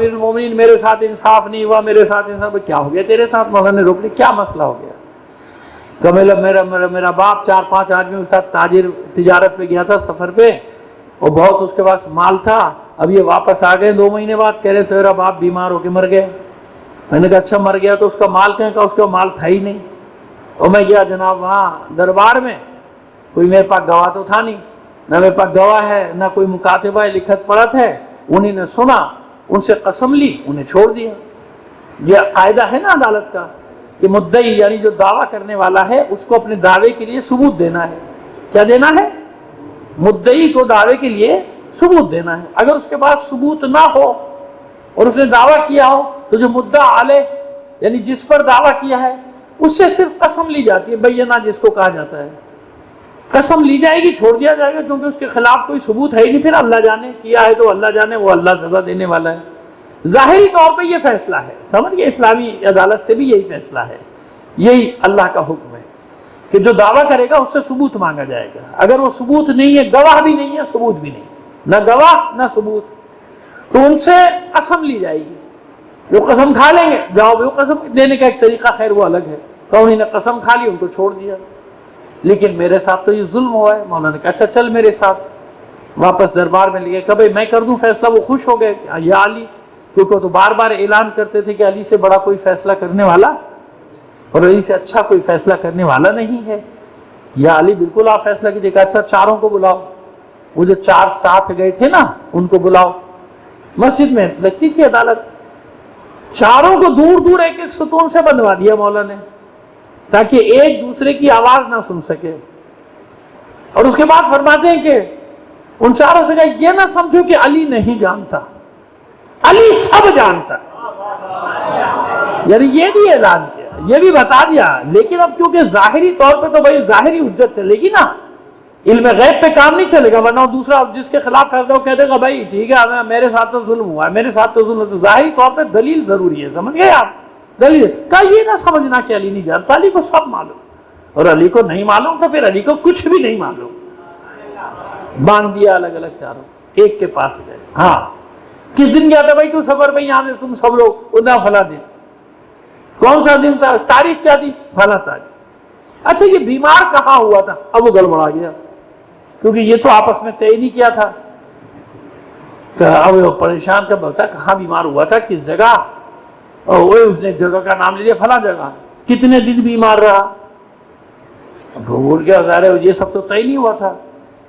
المومنین میرے ساتھ انصاف نہیں ہوا، میرے ساتھ انصاف، کیا ہو گیا تیرے ساتھ؟ مولا نے روک لیا، کیا مسئلہ ہو گیا؟ کہ میرا باپ 4-5 آدمیوں کے ساتھ تجارت پہ گیا تھا، سفر پہ، اور بہت اس کے پاس مال تھا، اب یہ واپس آ گئے 2 مہینے بعد، کہہ رہے تیرا باپ بیمار ہو کے مر گیا۔ میں نے کہا اچھا مر گیا تو اس کا مال کہیں؟ کہ اس کا مال تھا ہی نہیں۔ اور میں گیا جناب وہاں دربار میں، کوئی میرے پاس گواہ تو تھا نہیں، نہ میرے پاس گواہ ہے نہ کوئی مکاتبہ لکھت پڑھت ہے، انہیں نے سنا، ان سے قسم لی، انہیں چھوڑ دیا۔ یہ قاعدہ ہے نا عدالت کا کہ مدعی یعنی جو دعویٰ کرنے والا ہے اس کو اپنے دعوے کے لیے ثبوت دینا ہے۔ کیا دینا ہے؟ مدعی کو دعوے کے لیے ثبوت دینا ہے۔ اگر اس کے پاس ثبوت نہ ہو اور اس نے دعویٰ کیا ہو تو جو مدعا علیہ یعنی جس پر دعویٰ کیا ہے اس سے صرف قسم لی جاتی ہے، بینہ جس کو کہا جاتا ہے، قسم لی جائے گی، چھوڑ دیا جائے گا، کیونکہ اس کے خلاف کوئی ثبوت ہے ہی نہیں۔ پھر اللہ جانے، کیا ہے تو اللہ جانے، وہ اللہ سزا دینے والا ہے۔ ظاہری طور پہ یہ فیصلہ ہے، سمجھ گئے؟ اسلامی عدالت سے بھی یہی فیصلہ ہے، یہی اللہ کا حکم ہے کہ جو دعویٰ کرے گا اس سے ثبوت مانگا جائے گا۔ اگر وہ ثبوت نہیں ہے، گواہ بھی نہیں ہے، ثبوت بھی نہیں، نہ گواہ نہ ثبوت، تو ان سے قسم لی جائے گی۔ وہ قسم کھا لیں گے، جاؤ وہ قسم دینے کا ایک طریقہ خیر وہ الگ ہے، تو انہوں نے قسم کھا لی، ان کو چھوڑ دیا۔ لیکن میرے ساتھ تو یہ ظلم ہوا ہے۔ مولانا نے کہا اچھا چل میرے ساتھ، واپس دربار میں لے گئے، کہ بھائی میں کر دوں فیصلہ۔ وہ خوش ہو گئے کہ یا علی، کیونکہ وہ تو بار بار اعلان کرتے تھے کہ علی سے بڑا کوئی فیصلہ کرنے والا اور علی سے اچھا کوئی فیصلہ کرنے والا نہیں ہے، یا علی بالکل آپ فیصلہ کیجیے۔ کہ اچھا چاروں کو بلاؤ، وہ جو 4 ساتھ گئے تھے نا ان کو بلاؤ۔ مسجد میں لگتی تھی عدالت، چاروں کو دور دور ایک ایک ستون سے بندوا دیا مولا نے تاکہ ایک دوسرے کی آواز نہ سن سکے. اور اس کے بعد فرماتے ہیں کہ ان چاروں سے کہا یہ نہ سمجھو کہ علی نہیں جانتا، علی سب جانتا. یعنی یہ بھی اعلان کیا، یہ بھی بتا دیا، لیکن اب کیونکہ ظاہری طور پہ تو بھائی ظاہری حجت چلے گی نا، علم غیب پہ کام نہیں چلے گا، ورنہ دوسرا جس کے خلاف فیصلہ وہ کہہ دے گا بھائی ٹھیک ہے میرے ساتھ تو ظلم ہوا ہے، میرے ساتھ تو ظلم ہے. تو ظاہری طور پہ دلیل ضروری ہے، سمجھ گئے آپ؟ دلیل کہا یہ نہ سمجھنا کہ علی نہیں جانتا، علی کو سب معلوم، اور علی کو نہیں معلوم تو پھر علی کو کچھ بھی نہیں معلوم. باندھ دیا الگ الگ چاروں، ایک کے پاس گئے. ہاں کس دن گیا تھا بھائی تو سفر میں، یہاں سے تم سب لوگ ادھر فلاں دن، کون سا دن تھا، تاریخ کیا تھی، فلاں تاریخ. اچھا یہ بیمار کہاں ہوا تھا؟ اب وہ گڑبڑا گیا کیونکہ یہ تو آپس میں طے نہیں کیا تھا. اب وہ پریشان کا بتا کہاں بیمار ہوا تھا، کس جگہ، اور وہ اس نے جگہ کا نام لے لیا فلاں جگہ. کتنے دن بیمار رہا؟ اب بھول گیا، ظاہر ہے یہ سب تو طے نہیں ہوا تھا.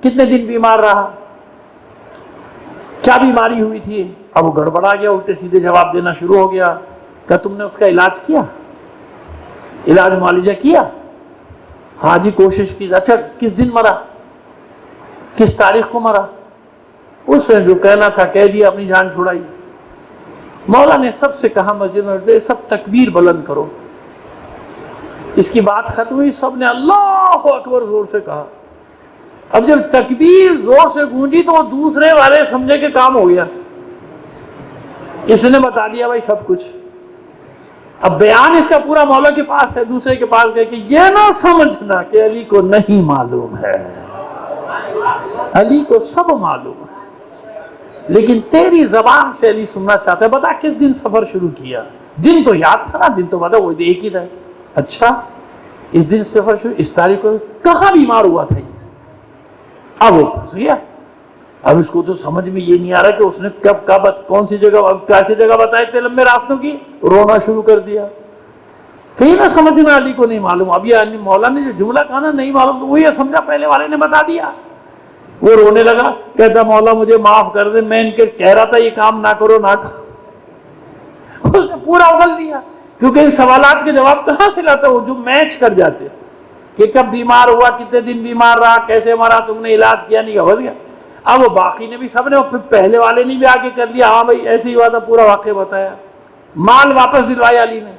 کتنے دن بیمار رہا، کیا بیماری ہوئی تھی؟ اب وہ گڑبڑا گیا، الٹے سیدھے جواب دینا شروع ہو گیا. کہ تم نے اس کا علاج کیا، علاج معالجہ کیا؟ ہاں جی کوشش کی. اچھا کس دن مرا، کس تاریخ کو مرا؟ اس نے جو کہنا تھا کہہ دیا، اپنی جان چھڑائی. مولا نے سب سے کہا مسجد میں سب تکبیر بلند کرو. اس کی بات ختم ہوئی، سب نے اللہ اکبر زور سے کہا. اب جب تکبیر زور سے گونجی تو وہ دوسرے والے سمجھے کہ کام ہو گیا، اس نے بتا دیا بھائی سب کچھ. اب بیان اس کا پورا مولا کے پاس ہے، دوسرے کے پاس گئے کہ یہ نہ سمجھنا کہ علی کو نہیں معلوم ہے، علی کو سب معلوم ہے، لیکن تیری زبان سے علی سننا چاہتا ہے. بتا کس دن سفر شروع کیا؟ دن تو یاد تھا نا، دن تو بتا، وہ ایک ہی تھا. اچھا اس دن سفر شروع، اس تاریخ کو کہاں بیمار ہوا تھا یہ؟ اب وہ پھنس گیا. اب اس کو تو سمجھ میں یہ نہیں آ رہا کہ اس نے کب کون سی جگہ کیسی جگہ بتائی تھے لمبے راستوں کی. رونا شروع کر دیا. کہیں نہ سمجھنا علی کو نہیں معلوم. اب یہ مولا نے جو جملہ کہا نا نہیں معلوم، تو وہ یہ سمجھا پہلے والے نے بتا دیا. وہ رونے لگا، کہتا مولا مجھے معاف کر دے، میں ان کے کہہ رہا تھا یہ کام نہ کرو نہ کرو. اس نے پورا اگل دیا، کیونکہ ان سوالات کے جواب کہاں سے لاتا وہ جو میچ کر جاتے کہ کب بیمار ہوا، کتنے دن بیمار رہا، کیسے مرا، تم نے علاج کیا نہیں ہو گیا. اب وہ باقی نے بھی سب نے، پھر پہلے والے نے بھی آگے کر لیا، ہاں بھائی ایسے ہی ہوا تھا، پورا واقعہ بتایا. مال واپس دلوایا علی نے.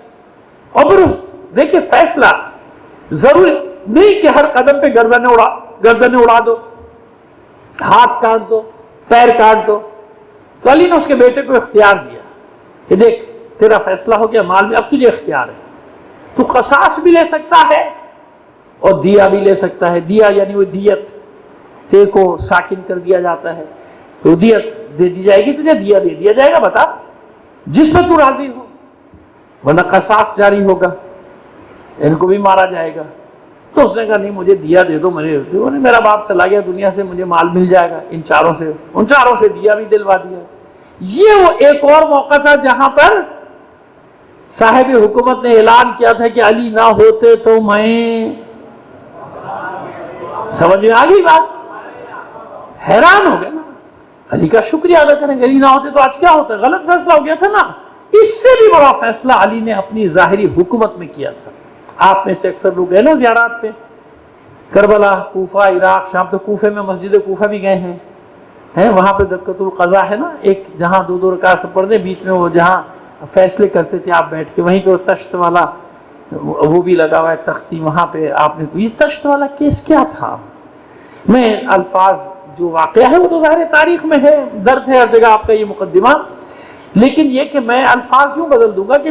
اور پھر دیکھیے فیصلہ ضروری نہیں کہ ہر قدم پہ گردنیں اڑا دو، ہاتھ کاٹ دو، پیر کاٹ دو. تو علی نے اس کے بیٹے کو اختیار دیا کہ دیکھ تیرا فیصلہ ہو گیا، مال میں اب تجھے اختیار ہے، تو قصاص بھی لے سکتا ہے اور دیا بھی لے سکتا ہے. دیا یعنی وہ دیت، تیرے کو ساکن کر دیا جاتا ہے تو دیت دے دی جائے گی، تجھے دیا دے دیا جائے گا، بتا جس میں تو راضی ہو، ورنہ قصاص جاری ہوگا، ان کو بھی مارا جائے گا. تو اس نے کہا نہیں مجھے دیا دے دو، میرا باپ چلا گیا دنیا سے، مجھے مال مل جائے گا. ان چاروں سے دیا بھی دلوا دیا. یہ وہ ایک اور موقع تھا جہاں پر صاحب حکومت نے اعلان کیا تھا کہ علی نہ ہوتے تو میں، سمجھ میں آ گئی بات؟ حیران ہو گئے نا. علی کا شکریہ ادا کریں گے، علی نہ ہوتے تو آج کیا ہوتا ہے؟ غلط فیصلہ ہو گیا تھا نا. اس سے بھی بڑا فیصلہ علی نے اپنی ظاہری حکومت میں کیا تھا. آپ میں سے اکثر لوگ گئے نا زیارات پہ، کربلا، کوفہ، عراق، شام. تو کوفے میں مسجد کوفہ بھی گئے ہیں، وہاں پہ دقت القضاء ہے نا، ایک جہاں دو رکعت سے پڑھنے، بیچ میں وہ جہاں فیصلے کرتے تھے آپ بیٹھ کے، وہیں پہ وہ تشت والا وہ بھی لگا ہوا ہے تختی، وہاں پہ آپ نے. تو یہ تشت والا کیس کیا تھا؟ میں الفاظ جو واقعہ ہے وہ تو ظاہر تاریخ میں ہے، درج ہے ہر جگہ آپ کا یہ مقدمہ، لیکن یہ کہ میں الفاظ کیوں بدل دوں گا کہ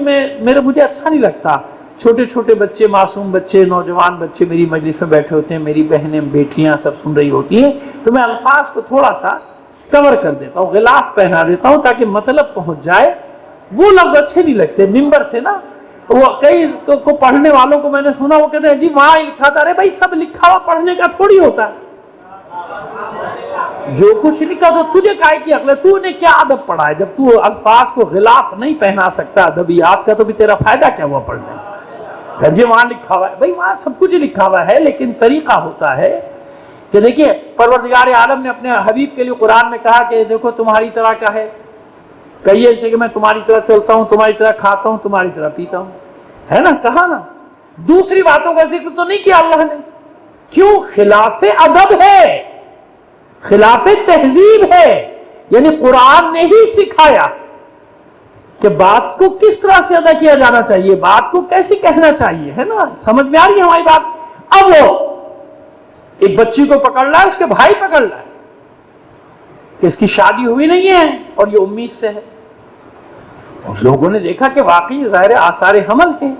مجھے اچھا نہیں لگتا. چھوٹے چھوٹے بچے، معصوم بچے، نوجوان بچے میری مجلس میں بیٹھے ہوتے ہیں، میری بہنیں بیٹیاں سب سن رہی ہوتی ہیں، تو میں الفاظ کو تھوڑا سا کور کر دیتا ہوں، غلاف پہنا دیتا ہوں تاکہ مطلب پہنچ جائے. وہ لفظ اچھے نہیں لگتے ممبر سے نا. وہ کئی کو پڑھنے والوں کو میں نے سنا وہ کہتے ہیں جی وہاں لکھا تھا. ارے بھائی سب لکھا ہوا پڑھنے کا تھوڑی ہوتا ہے، جو کچھ لکھا تو تجھے کائے کی عقل ہے؟ تو نے کیا ادب پڑھا ہے؟ جب تو الفاظ کو غلاف نہیں پہنا سکتا ادبیات کا تو بھی تیرا فائدہ کیا ہوا پڑھنے؟ جی وہاں لکھا ہوا ہے، بھائی وہاں سب کچھ لکھا ہوا ہے، لیکن طریقہ ہوتا ہے کہ دیکھیے پروردگار عالم نے اپنے حبیب کے لیے قرآن میں کہا کہ دیکھو تمہاری طرح کا ہے، کئی ایسے کہ میں تمہاری طرح چلتا ہوں، تمہاری طرح کھاتا ہوں، تمہاری طرح پیتا ہوں، ہے نا، کہا نا. دوسری باتوں کا ذکر تو نہیں کیا اللہ نے. کیوں؟ خلاف ادب ہے، خلاف تہذیب ہے. یعنی قرآن نے ہی سکھایا کہ بات کو کس طرح سے ادا کیا جانا چاہیے، بات کو کیسے کہنا چاہیے، ہے نا. سمجھ میں آ رہی ہے ہماری بات؟ اب وہ ایک بچی کو پکڑ رہا ہے، اس کے بھائی پکڑ رہا ہے کہ اس کی شادی ہوئی نہیں ہے اور یہ امید سے ہے. اور لوگوں نے دیکھا کہ واقعی ظاہر آثار حمل ہیں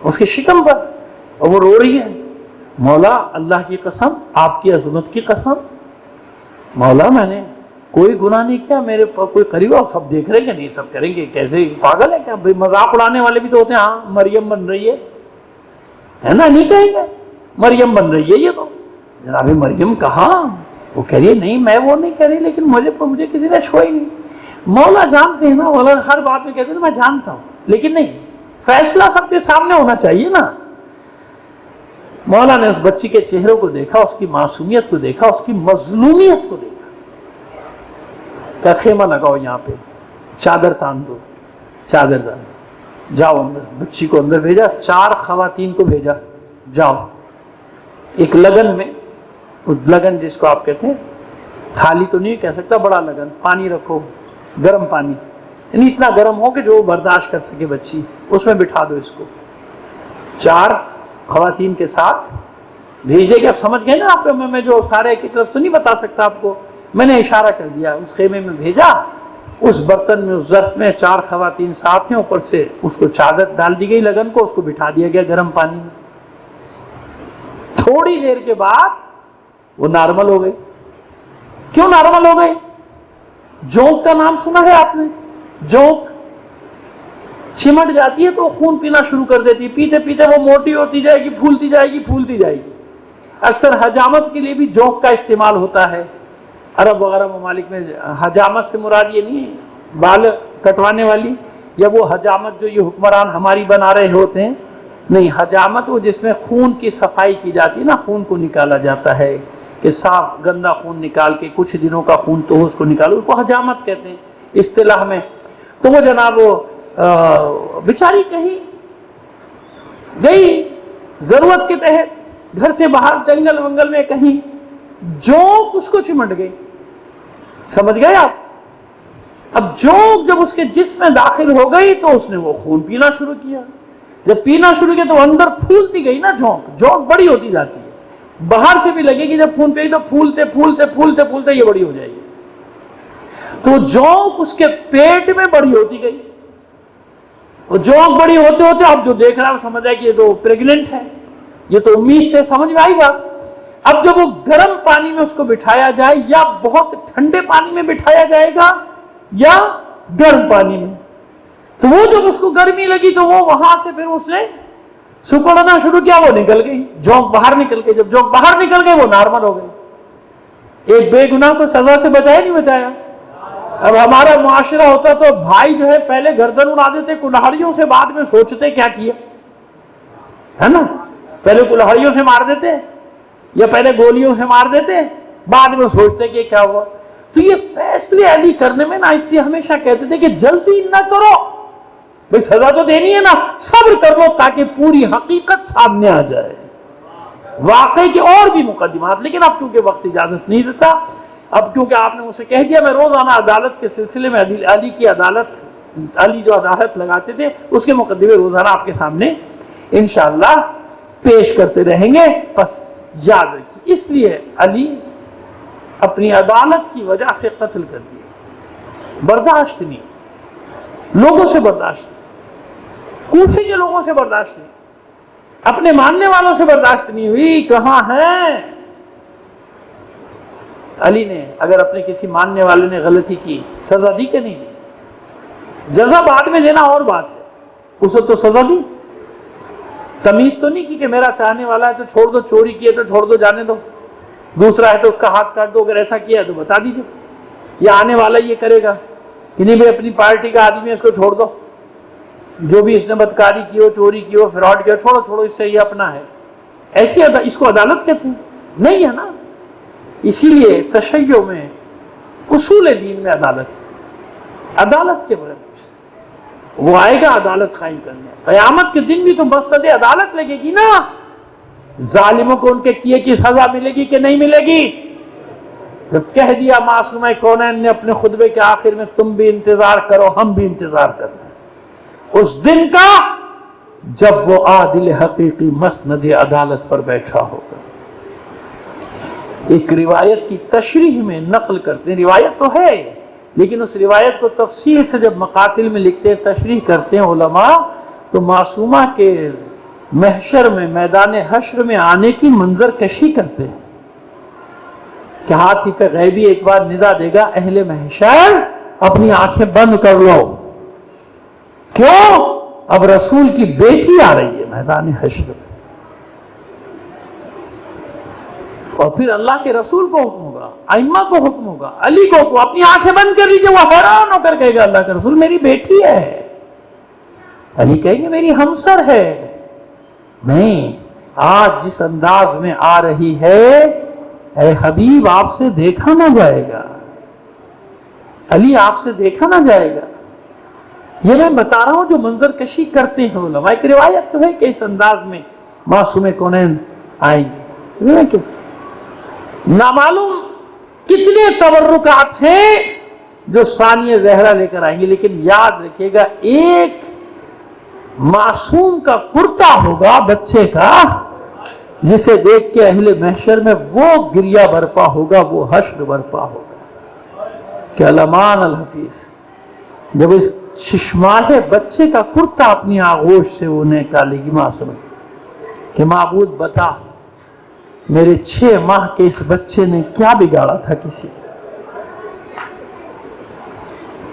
اس کی شکم پر، اور وہ رو رہی ہے. مولا اللہ کی قسم، آپ کی عظمت کی قسم، مولا میں نے کوئی گناہ نہیں کیا، میرے کوئی قریب ہو، سب دیکھ رہے ہیں کہ نہیں، سب کریں گے، کیسے پاگل ہے کیا؟ مذاق اڑانے والے بھی تو ہوتے ہیں. ہاں مریم بن رہی ہے نا، نہیں کہیں گے مریم بن رہی ہے یہ تو. جناب مریم کہاں؟ وہ کہہ رہی ہے نہیں میں وہ نہیں کہہ رہی، لیکن مجھے کسی نے چھوئی نہیں. مولا جانتے ہیں نا، مولا ہر بات میں کہتے ہیں میں جانتا ہوں، لیکن نہیں، فیصلہ سب کے سامنے ہونا چاہیے نا. مولا نے اس بچی کے چہروں کو دیکھا، اس کی معصومیت کو دیکھا، اس کی مظلومیت کو دیکھا. کہ خیمہ لگاؤ یہاں پہ، چادر تان دو، چادر جاؤ اندر. بچی کو اندر بھیجا، 4 خواتین کو بھیجا، جاؤ ایک لگن میں، اس لگن جس کو آپ کہتے ہیں، تھالی تو نہیں کہہ سکتا، بڑا لگن، پانی رکھو، گرم پانی، یعنی اتنا گرم ہو کہ جو برداشت کر سکے بچی، اس میں بٹھا دو اس کو. 4 خواتین کے ساتھ بھیجے گا. آپ سمجھ گئے نا؟ آپ میں جو سارے ایک ایک لفظ تو نہیں بتا سکتا آپ کو، میں نے اشارہ کر دیا. اس خیمے میں بھیجا، اس برتن میں، اس ظرف میں 4 خواتین ساتھ ہیں، اوپر سے اس کو چادر ڈال دی گئی لگن کو، اس کو بٹھا دیا گیا گرم پانی میں. تھوڑی دیر کے بعد وہ نارمل ہو گئی. کیوں نارمل ہو گئی؟ جونک کا نام سنا ہے آپ نے؟ جونک چمٹ جاتی ہے تو خون پینا شروع کر دیتی ہے، پیتے پیتے وہ موٹی ہوتی جائے گی، پھولتی جائے گی، پھولتی جائے گی. اکثر حجامت کے لیے بھی جونک کا استعمال ہوتا ہے. عرب وغیرہ ممالک میں حجامت سے مراد یہ نہیں ہے بال کٹوانے والی، یا وہ حجامت جو یہ حکمران ہماری بنا رہے ہوتے ہیں، نہیں. حجامت وہ جس میں خون کی صفائی کی جاتی ہے نا، خون کو نکالا جاتا ہے کہ صاف گندا خون نکال کے کچھ دنوں کا خون تو اس کو نکالو، اس کو حجامت کہتے ہیں اصطلاح میں. تو وہ جناب بیچاری کہیں گئی ضرورت کے تحت گھر سے باہر جنگل ونگل میں کہیں، جونک اس کو چمٹ گئی. سمجھ گئے آپ؟ اب جونک جب اس کے جسم میں داخل ہو گئی تو اس نے وہ خون پینا شروع کیا. جب پینا شروع کیا تو اندر پھولتی گئی نا جونک بڑی ہوتی جاتی ہے. باہر سے بھی لگے گی، جب خون پی تو پھولتے پھولتے پھولتے پھولتے یہ بڑی ہو جائے گی. تو جونک اس کے پیٹ میں بڑی ہوتی گئی، اور جونک بڑی ہوتے ہوتے اب جو دیکھ رہا ہے وہ سمجھ آئے کہ یہ تو پریگننٹ ہے، یہ تو امید سے. سمجھ میں آئی بات؟ اب جب وہ گرم پانی میں اس کو بٹھایا جائے، یا بہت ٹھنڈے پانی میں بٹھایا جائے گا یا گرم پانی میں، تو وہ جب اس کو گرمی لگی تو وہ وہاں سے پھر اس نے سکڑنا شروع کیا، وہ نکل گئی، جونک باہر نکل گئی. جب جونک باہر نکل گئی وہ نارمل ہو گئی. ایک بے گناہ کو سزا سے بچایا نہیں بچایا؟ اب ہمارا معاشرہ ہوتا تو بھائی جو ہے پہلے گردن اڑا دیتے کلہاڑیوں سے، بعد میں سوچتے کیا کیا، ہے نا. پہلے کلہاڑیوں سے مار دیتے یا پہلے گولیوں سے مار دیتے، بعد میں سوچتے کہ کیا ہوا. تو یہ فیصلے علی کرنے میں نا، اس لیے ہمیشہ کہتے تھے کہ جلدی نہ کرو، بھئی سزا تو دینی ہے نا، صبر کر لو تاکہ پوری حقیقت سامنے آ جائے. واقعی کے اور بھی مقدمات، لیکن اب کیونکہ وقت اجازت نہیں دیتا، اب کیونکہ آپ نے مجھ سے کہہ دیا، میں روزانہ عدالت کے سلسلے میں علی کی عدالت، علی جو عدالت لگاتے تھے اس کے مقدمے روزانہ آپ کے سامنے انشاءاللہ پیش کرتے رہیں گے. بس یاد رکھیے، اس لیے علی اپنی عدالت کی وجہ سے قتل کر دیا. برداشت نہیں، لوگوں سے برداشت نہیں، کوفے کے لوگوں سے برداشت نہیں، اپنے ماننے والوں سے برداشت نہیں ہوئی. کہاں ہیں علی نے؟ اگر اپنے کسی ماننے والے نے غلطی کی سزا دی کہ نہیں دی؟ جزا بعد میں دینا اور بات ہے، اسے تو سزا دی. تمیز تو نہیں کی کہ میرا چاہنے والا ہے تو چھوڑ دو، چوری کی ہے تو چھوڑ دو، جانے دو، دوسرا ہے تو اس کا ہاتھ کاٹ دو، اگر ایسا کیا ہے تو بتا دیجیے. یا آنے والا یہ کرے گا کہ نہیں بھائی اپنی پارٹی کا آدمی ہے، اس کو چھوڑ دو، جو بھی اس نے بدکاری کی ہو، چوری کی ہو، فراڈ کیا، چھوڑو چھوڑو، اس سے یہ اپنا ہے. ایسی اس کو عدالت کہتے ہیں؟ نہیں ہے نا. اسی لیے تشیع میں، اصول دین میں عدالت ہے. عدالت کے بارے میں، وہ آئے گا عدالت قائم کرنے، قیامت کے دن بھی تو مسئلہ عدالت لگے گی نا، ظالموں کو ان کے کیے کی سزا ملے گی کہ نہیں ملے گی؟ جب کہہ دیا معصومہ کونین نے اپنے خطبے کے آخر میں تم بھی انتظار کرو ہم بھی انتظار کر رہے ہیں اس دن کا جب وہ عادل حقیقی مسند عدالت پر بیٹھا ہوگا۔ ایک روایت کی تشریح میں نقل کرتے ہیں، روایت تو ہے لیکن اس روایت کو تفصیل سے جب مقاتل میں لکھتے ہیں، تشریح کرتے ہیں علماء، تو معصومہ کے محشر میں، میدان حشر میں آنے کی منظر کشی کرتے ہیں کہ ہاتف غیبی ایک بار ندا دے گا، اہل محشر اپنی آنکھیں بند کر لو، کیوں؟ اب رسول کی بیٹی آ رہی ہے میدان حشر میں، اور پھر اللہ کے رسول کو حکم ہوگا، ائمہ کو حکم ہوگا، علی کو حکم، اپنی آنکھیں بند کر لیجیے۔ وہ حیران ہو کر کہے گا اللہ کے رسول میری بیٹی ہے، علی کہیں گے میری ہمسر ہے، نہیں، آج جس انداز میں آ رہی ہے اے حبیب آپ سے دیکھا نہ جائے گا، علی آپ سے دیکھا نہ جائے گا۔ یہ میں بتا رہا ہوں جو منظر کشی کرتے ہیں علماء، ایک روایت تو ہے کہ اس انداز میں معصوم کونین آئیں گے، نامعلوم کتنے تبرکات ہیں جو ثانیہ زہرا لے کر آئیں گے، لیکن یاد رکھیے گا ایک معصوم کا کرتا ہوگا بچے کا، جسے دیکھ کے اہل محشر میں وہ گریہ برپا ہوگا، وہ حشر برپا ہوگا کہ الامان الحفیظ، جب اس ششمال بچے کا کرتا اپنی آغوش سے وہ نکالے گی معصوم کہ معبود بتا میرے 6 ماہ کے اس بچے نے کیا بگاڑا تھا کسی،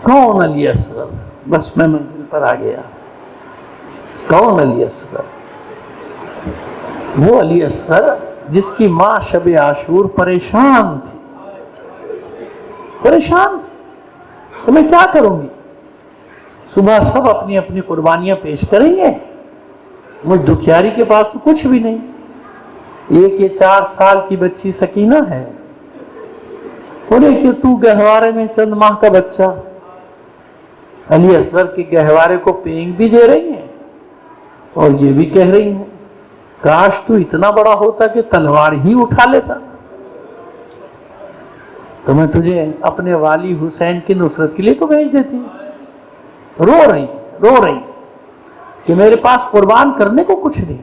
کون علی اصغر؟ بس میں منزل پر آ گیا، کون علی اصغر؟ وہ علی اصغر جس کی ماں شب عاشور پریشان تھی، پریشان تھی، تو میں کیا کروں گی؟ صبح سب اپنی اپنی قربانیاں پیش کریں گے، مجھ دکھیاری کے پاس تو کچھ بھی نہیں، ایک یہ 4 سال کی بچی سکینہ ہے، انہیں کہ تو گہوارے میں چند ماہ کا بچہ، علی اصغر کے گہوارے کو پینگ بھی دے رہی ہیں اور یہ بھی کہہ رہی ہیں کاش تو اتنا بڑا ہوتا کہ تلوار ہی اٹھا لیتا، تو میں تجھے اپنے والی حسین کی نصرت کے لیے تو بھیج دیتی۔ رو رہی کہ میرے پاس قربان کرنے کو کچھ نہیں،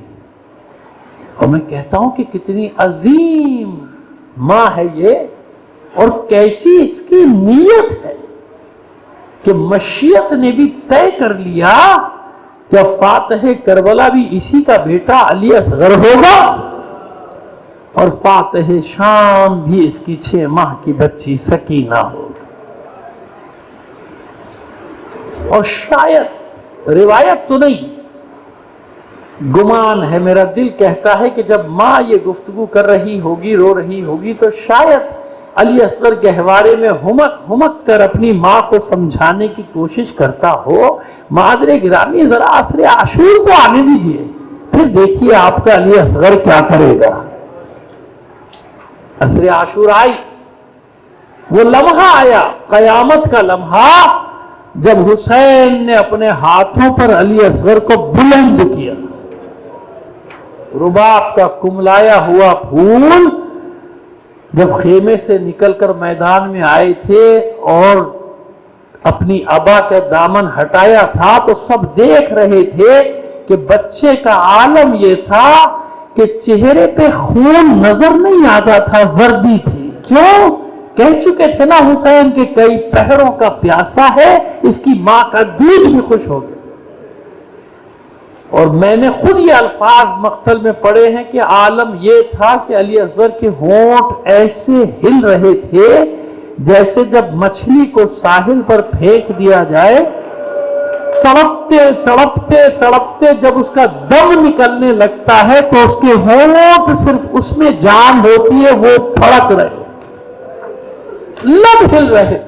اور میں کہتا ہوں کہ کتنی عظیم ماں ہے یہ، اور کیسی اس کی نیت ہے کہ مشیت نے بھی طے کر لیا کہ فاتح کربلا بھی اسی کا بیٹا علی اصغر ہوگا، اور فاتح شام بھی اس کی 6 ماہ کی بچی سکینہ ہوگی۔ اور شاید روایت تو نہیں، گمان ہے، میرا دل کہتا ہے کہ جب ماں یہ گفتگو کر رہی ہوگی، رو رہی ہوگی، تو شاید علی اصغر گہوارے میں ہمک کر اپنی ماں کو سمجھانے کی کوشش کرتا ہو، معذر گرامی ذرا عصر عاشور کو آنے دیجئے، پھر دیکھیے آپ کا علی اصغر کیا کرے گا۔ عصر عاشور آئی، وہ لمحہ آیا، قیامت کا لمحہ، جب حسین نے اپنے ہاتھوں پر علی اصغر کو بلند کیا، رباب کا کملایا ہوا پھول جب خیمے سے نکل کر میدان میں آئے تھے اور اپنی ابا کا دامن ہٹایا تھا، تو سب دیکھ رہے تھے کہ بچے کا عالم یہ تھا کہ چہرے پہ خون نظر نہیں آتا تھا، زردی تھی۔ کیوں؟ کہہ چکے تھے نا حسین کہ کئی پہروں کا پیاسا ہے، اس کی ماں کا دودھ بھی خوش ہو گیا۔ اور میں نے خود یہ الفاظ مقتل میں پڑھے ہیں کہ عالم یہ تھا کہ علی اصغر کے ہونٹ ایسے ہل رہے تھے جیسے جب مچھلی کو ساحل پر پھینک دیا جائے، تڑپتے تڑپتے تڑپتے جب اس کا دم نکلنے لگتا ہے تو اس کے ہونٹ صرف اس میں جان ہوتی ہے، وہ پھڑک رہے، لب ہل رہے،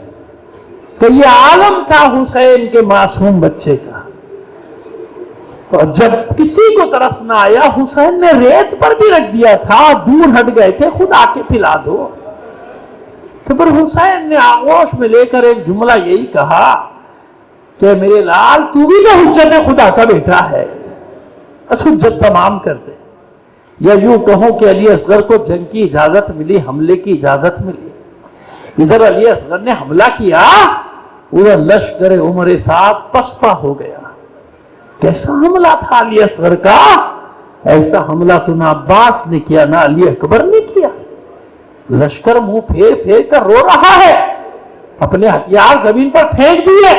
تو یہ عالم تھا حسین کے معصوم بچے کا۔ اور جب کسی کو ترس نہ آیا، حسین نے ریت پر بھی رکھ دیا تھا، دور ہٹ گئے تھے، خود آ کے پلا دو، تو پھر حسین نے آغوش میں لے کر ایک جملہ یہی کہا کہ میرے لال تو بھی تو حجت خدا کا بیٹا ہے، بس حجت تمام کر دے۔ یا یوں کہوں کہ علی اصغر کو جنگ کی اجازت ملی، حملے کی اجازت ملی، ادھر علی اصغر نے حملہ کیا، پورا لشکر عمر سعد پسپا ہو گیا۔ کیسا حملہ تھا علی اصغر کا؟ ایسا حملہ تو نہ عباس نے کیا نہ علی اکبر نے کیا۔ لشکر منہ پھیر پھیر کر رو رہا ہے، اپنے ہتھیار زمین پر پھینک دیے،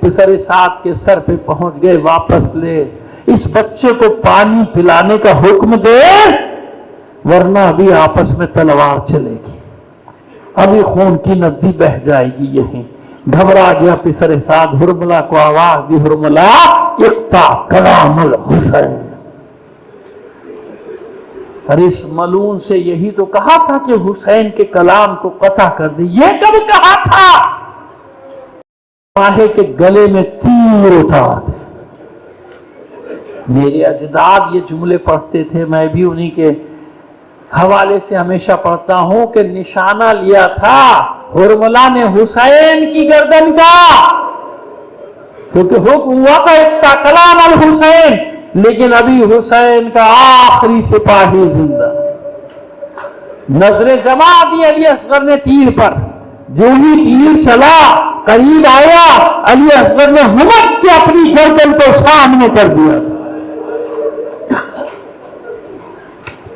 پسر سعد کے سر پہ پہنچ گئے، واپس لے، اس بچے کو پانی پلانے کا حکم دے ورنہ ابھی آپس میں تلوار چلے گی، ابھی خون کی ندی بہ جائے گی۔ یہیں گھبرا گیا پسر سعد، ہرملہ کو آواز دی، ہرملہ اقطع کلام الحسین۔ اور اس ملعون سے یہی تو کہا تھا کہ حسین کے کلام کو قطع کر دی۔ یہ کب کہا تھا؟ ماہے کے گلے میں تیر اتار دے۔ میرے اجداد یہ جملے پڑھتے تھے، میں بھی انہی کے حوالے سے ہمیشہ پڑھتا ہوں کہ نشانہ لیا تھا ہرملہ نے حسین کی گردن کا، کیونکہ حکم ہوا تھا اقطع کلام الحسین، لیکن ابھی حسین کا آخری سپاہی زندہ۔ نظریں جما دی علی اصغر نے تیر پر، جو ہی تیر چلا قریب آیا، علی اصغر نے ہمت کے اپنی گردن کو سامنے کر دیا تھا۔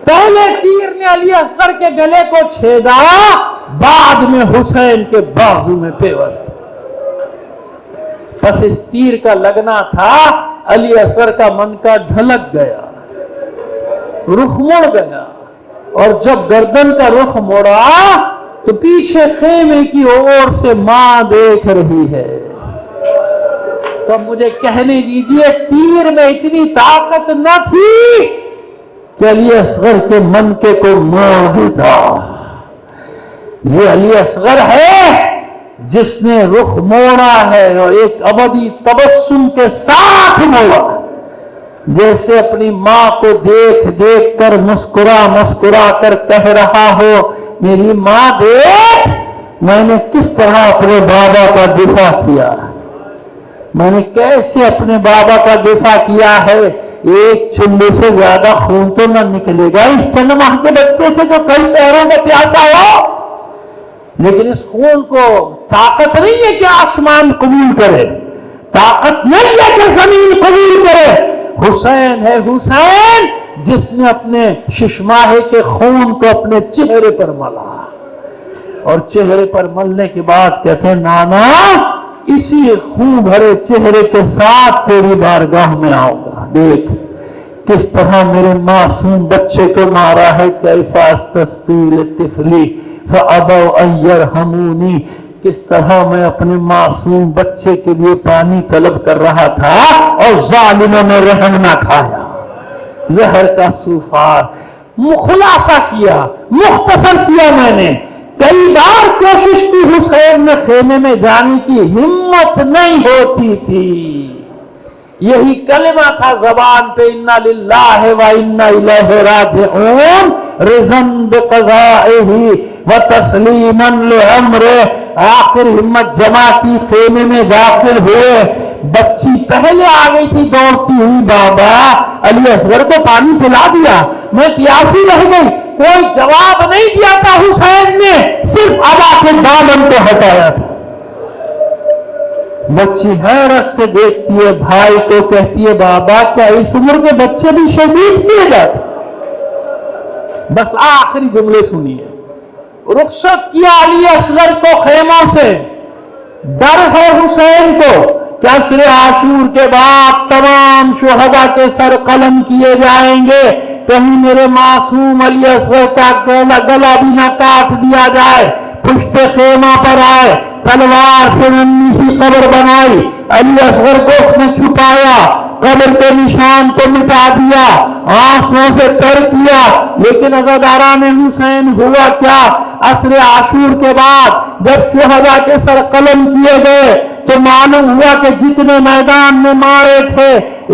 پہلے تیر نے علی اصغر کے گلے کو چھیدا، بعد میں حسین کے بازو میں پیوست۔ بس اس تیر کا لگنا تھا، علی اصغر کا من کا ڈھلک گیا، رخ مڑ گیا، اور جب گردن کا رخ موڑا تو پیچھے خیمے کی اور سے ماں دیکھ رہی ہے۔ تو مجھے کہنے دیجئے تیر میں اتنی طاقت نہ تھی کہ علی اصغر کے من کے کو مار دیتا۔ یہ علی اصغر ہے جس نے رخ موڑا ہے اور ایک ابدی تبسم کے ساتھ موڑا، جیسے اپنی ماں کو دیکھ دیکھ کر مسکرا مسکرا کر کہہ رہا ہو، میری ماں دیکھ میں نے کس طرح اپنے بابا کا دفاع کیا، میں نے کیسے اپنے بابا کا دفاع کیا ہے۔ ایک چلے سے زیادہ خون تو نہ نکلے گا اس چند ماہ کے بچے سے جو کئی پیروں میں پیاسا ہو، لیکن اس خون کو طاقت نہیں ہے کہ آسمان قبول کرے، طاقت نہیں ہے کہ زمین قبول کرے۔ حسین ہے حسین جس نے اپنے ششماہے کے خون کو اپنے چہرے پر ملا، اور چہرے پر ملنے کے بعد کہتے ہیں نانا اسی خون بھرے چہرے کے ساتھ تیری بارگاہ میں آؤں گا، دیکھ کس طرح میرے معصوم بچے کو مارا ہے، کیف استسقی لطفلی فابوا ان یرحمونی، کس طرح میں اپنے معصوم بچے کے لیے پانی طلب کر رہا تھا اور ظالموں نے رحم نہ کھایا۔ زہر کا سوفار خلاصہ کیا، مختصر کیا، میں نے کئی بار کوشش کی، حسین میں خیمے میں جانے کی ہمت نہیں ہوتی تھی۔ یہی کلمہ تھا زبان پہ، انا للہ و انا الیہ راجعون، رضا بقضائہ و تسلیما لامرہ۔ آخر ہمت جمع کی، خیمے میں داخل ہوئے، بچی پہلے آ گئی تھی دوڑتی ہوئی، بابا علی اصغر کو پانی پلا دیا، میں پیاسی رہ گئی، کوئی جواب نہیں دیا تھا حسین نے، صرف ابا کے دامن کو ہٹایا تھا۔ بچی حیرت سے دیکھتی ہے بھائی کو، کہتی ہے بابا کیا اس عمر کے بچے بھی شہید کیے جاتے؟ بس آخری جملے سنیے، رخصت کیا علی اصغر کو خیموں سے، ڈر ہے حسین کو کہ عصر عاشور کے بعد تمام شہداء کے سر قلم کیے جائیں گے، کہیں میرے معصوم علی اصغر کا گلا بھی نہ کاٹ دیا جائے۔ پشت خیمہ پر آئے، تلوار سے ننھی سی قبر بنائی، علی اصغر کو اس نے چھپایا، قبر کے نشان کو مٹا دیا، آنسوں سے تر کیا۔ لیکن عزاداران حسین ہوا کیا؟ عصر عاشور کے بعد جب شہداء کے سر قلم کیے گئے تو معلوم ہوا کہ جتنے میدان میں مارے تھے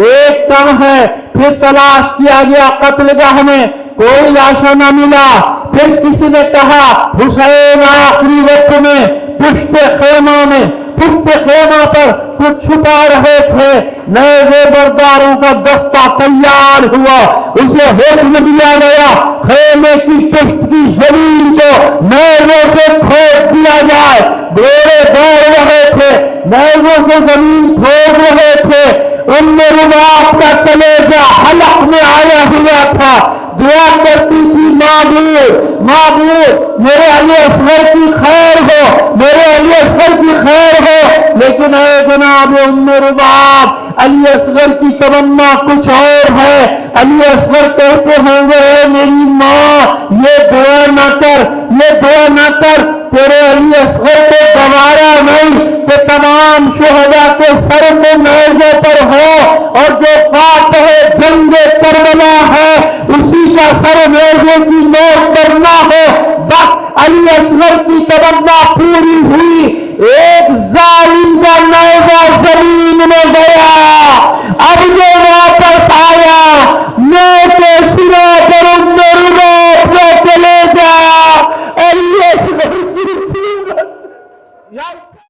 ایک کم ہے۔ پھر تلاش کیا گیا قتل گاہ میں، کوئی لاشا نہ ملا۔ پھر کسی نے کہا حسین آخری وقت میں پشت خیمہ پر کو چھپا رہے تھے، نیزے برداروں کا دستہ تیار ہوا، اسے حکم دیا گیا خیمے کی پشت کی زمین کو نیزوں سے کھود دیا جائے۔ گھوڑے دوڑ رہے تھے، نیزوں سے زمین کھود رہے تھے، ام رباب کا کلیجہ حلق میں آیا ہوا تھا، دعا کرتی تھی معبود معبود میرے علی اصغر کی خیر ہو، میرے علی اصغر کی خیر ہو، لیکن اے جناب ام رباب علی اصغر کی تمنا کچھ اور ہے۔ علی اصغر کہتے ہیں اے میری ماں یہ دعا نہ کر، یہ دعا نہ کر، تیرے علی اصغر کو گوارا نہیں کہ تمام شہداء کے سر میں نیزے پر ہو، اور جو فاتح جنگ کربلا ہے اسی کا سر نیزے کی نوک پر نہ ہو۔ بس علی اصغر کی تمنا پوری ہوئی، ایک ظالم کا نیزہ زمین میں گیا، اب جو واپس